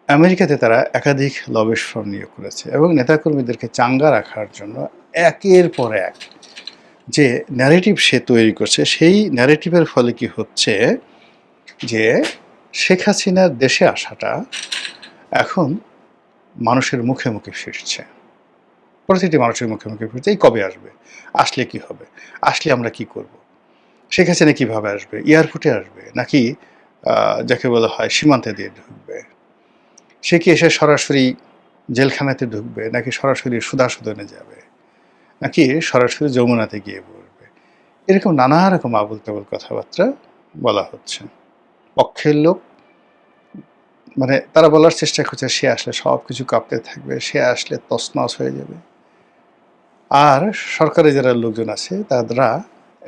আমেরিকাতে তারা একাধিক লবিস্ট ফার্ম নিয়োগ করেছে এবং নেতাকর্মীদেরকে চাঙ্গা রাখার জন্য একের পর এক যে ন্যারেটিভ সে তৈরি করছে, সেই ন্যারেটিভের ফলে কি হচ্ছে যে শেখ হাসিনার দেশে আসাটা এখন মানুষের মুখে মুখে ফিরছে, প্রতিটি মানুষের মুখে মুখে ফিরছে। এই কবে আসবে, আসলে কি হবে, আসলে আমরা কি করব, শেখ হাসিনা কীভাবে আসবে, এয়ারপোর্টে আসবে নাকি যাকে বলা হয় সীমান্তে দিয়ে ঢুকবে, সে কি এসে সরাসরি জেলখানাতে ঢুকবে নাকি সরাসরি সুদাসদনে যাবে নাকি সরাসরি যমুনাতে গিয়ে পড়বে, এরকম নানা রকম আবল তাবল কথাবার্তা বলা হচ্ছে। পক্ষের লোক মানে তারা বলার চেষ্টা করছে সে আসলে সব কিছু কাঁপতে থাকবে, সে আসলে তছনছ হয়ে যাবে। আর সরকারে যারা লোকজন আছে তারা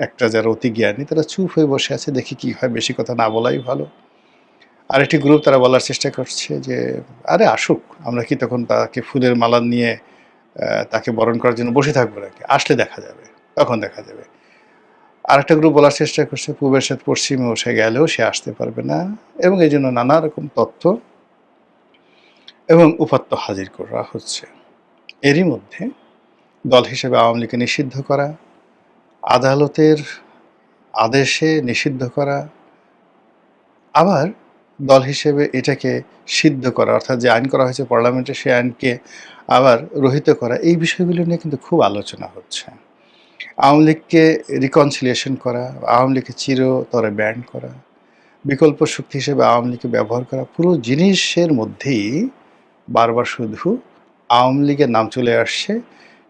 একটা যারা অতি জ্ঞানী তারা চুপ হয়ে বসে আছে, দেখি কি হয়, বেশি কথা না বলাই ভালো। আরেকটি গ্রুপ তারা বলার চেষ্টা করছে যে আরে আসুক, আমরা কি তখন তাকে ফুলের মালা নিয়ে তাকে বরণ করার জন্য বসে থাকবো নাকি, আসলে দেখা যাবে, তখন দেখা যাবে। আরেকটা গ্রুপ বলার চেষ্টা করছে পূবের সাথে পশ্চিমে বসে গেলেও সে আসতে পারবে না, এবং এই জন্য নানা রকম তথ্য এবং উপাত্ত হাজির করা হচ্ছে। এরই মধ্যে দল হিসেবে আওয়ামী লীগকে নিষিদ্ধ করা, আদালতের আদেশে নিষিদ্ধ করা, আবার দল হিসেবে এটাকে সিদ্ধ করা, অর্থাৎ যে আইন করা হয়েছে পার্লামেন্টে সেই আইনকে আবার রহিত করা, এই বিষয়গুলো নিয়ে কিন্তু খুব আলোচনা হচ্ছে। আওয়ামী লীগকে রিকনসিলিয়েশন করা, আওয়ামী লীগকে চিরতরে ব্যান্ড করা, বিকল্প শক্তি হিসেবে আওয়ামী লীগকে ব্যবহার করা, পুরো জিনিসের মধ্যেই বারবার শুধু আওয়ামী লীগের নাম চলে আসছে,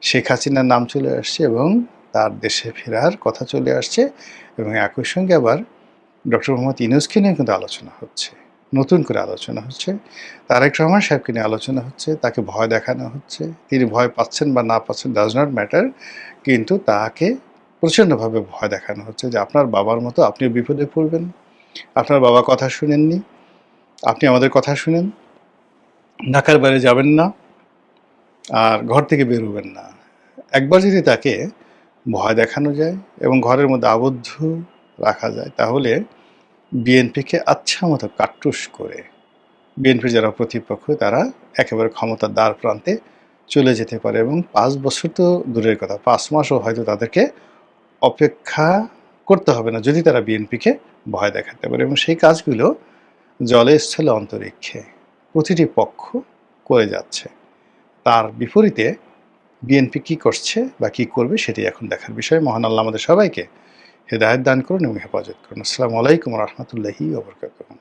শেখ হাসিনার নাম চলে আসছে এবং তার দেশে ফেরার কথা চলে আসছে, এবং একই সঙ্গে আবার ডক্টর মোহাম্মদ ইউনূসকে নিয়ে কিন্তু আলোচনা হচ্ছে, নতুন করে আলোচনা হচ্ছে, তারেক রহমান সাহেবকে নিয়ে আলোচনা হচ্ছে, তাকে ভয় দেখানো হচ্ছে। তিনি ভয় পাচ্ছেন বা না পাচ্ছেন ডাজ নট ম্যাটার, কিন্তু তাকে প্রচণ্ডভাবে ভয় দেখানো হচ্ছে যে আপনার বাবার মতো আপনিও বিপদে পড়বেন, আপনার বাবা কথা শুনেননি, আপনি আমাদের কথা শুনেন, ঢাকার বাইরে যাবেন না আর ঘর থেকে বেরোবেন না। একবার যদি তাকে ভয় দেখানো যায় এবং ঘরের মধ্যে আবদ্ধ রাখা যায়, তাহলে বিএনপিকে আচ্ছা মতো কাট্টুস করে বিএনপির যারা প্রতিপক্ষ তারা একেবারে ক্ষমতার দ্বার প্রান্তে চলে যেতে পারে, এবং 5 বছর তো দূরের কথা, 5 মাসও হয়তো তাদেরকে অপেক্ষা করতে হবে না যদি তারা বিএনপিকে ভয় দেখাতে পারে। এবং সেই কাজগুলো জলে স্থলে অন্তরিক্ষে প্রতিটি পক্ষ করে যাচ্ছে। তার বিপরীতে বিএনপি কী করছে বা কী করবে সেটি এখন দেখার বিষয়। মহান আল্লাহ আমাদের সবাইকে হেদায়েত দান করুন এবং হেফাজত করুন। আসসালামু আলাইকুম রহমতুল্লাহি ওয়া বারাকাতুহু।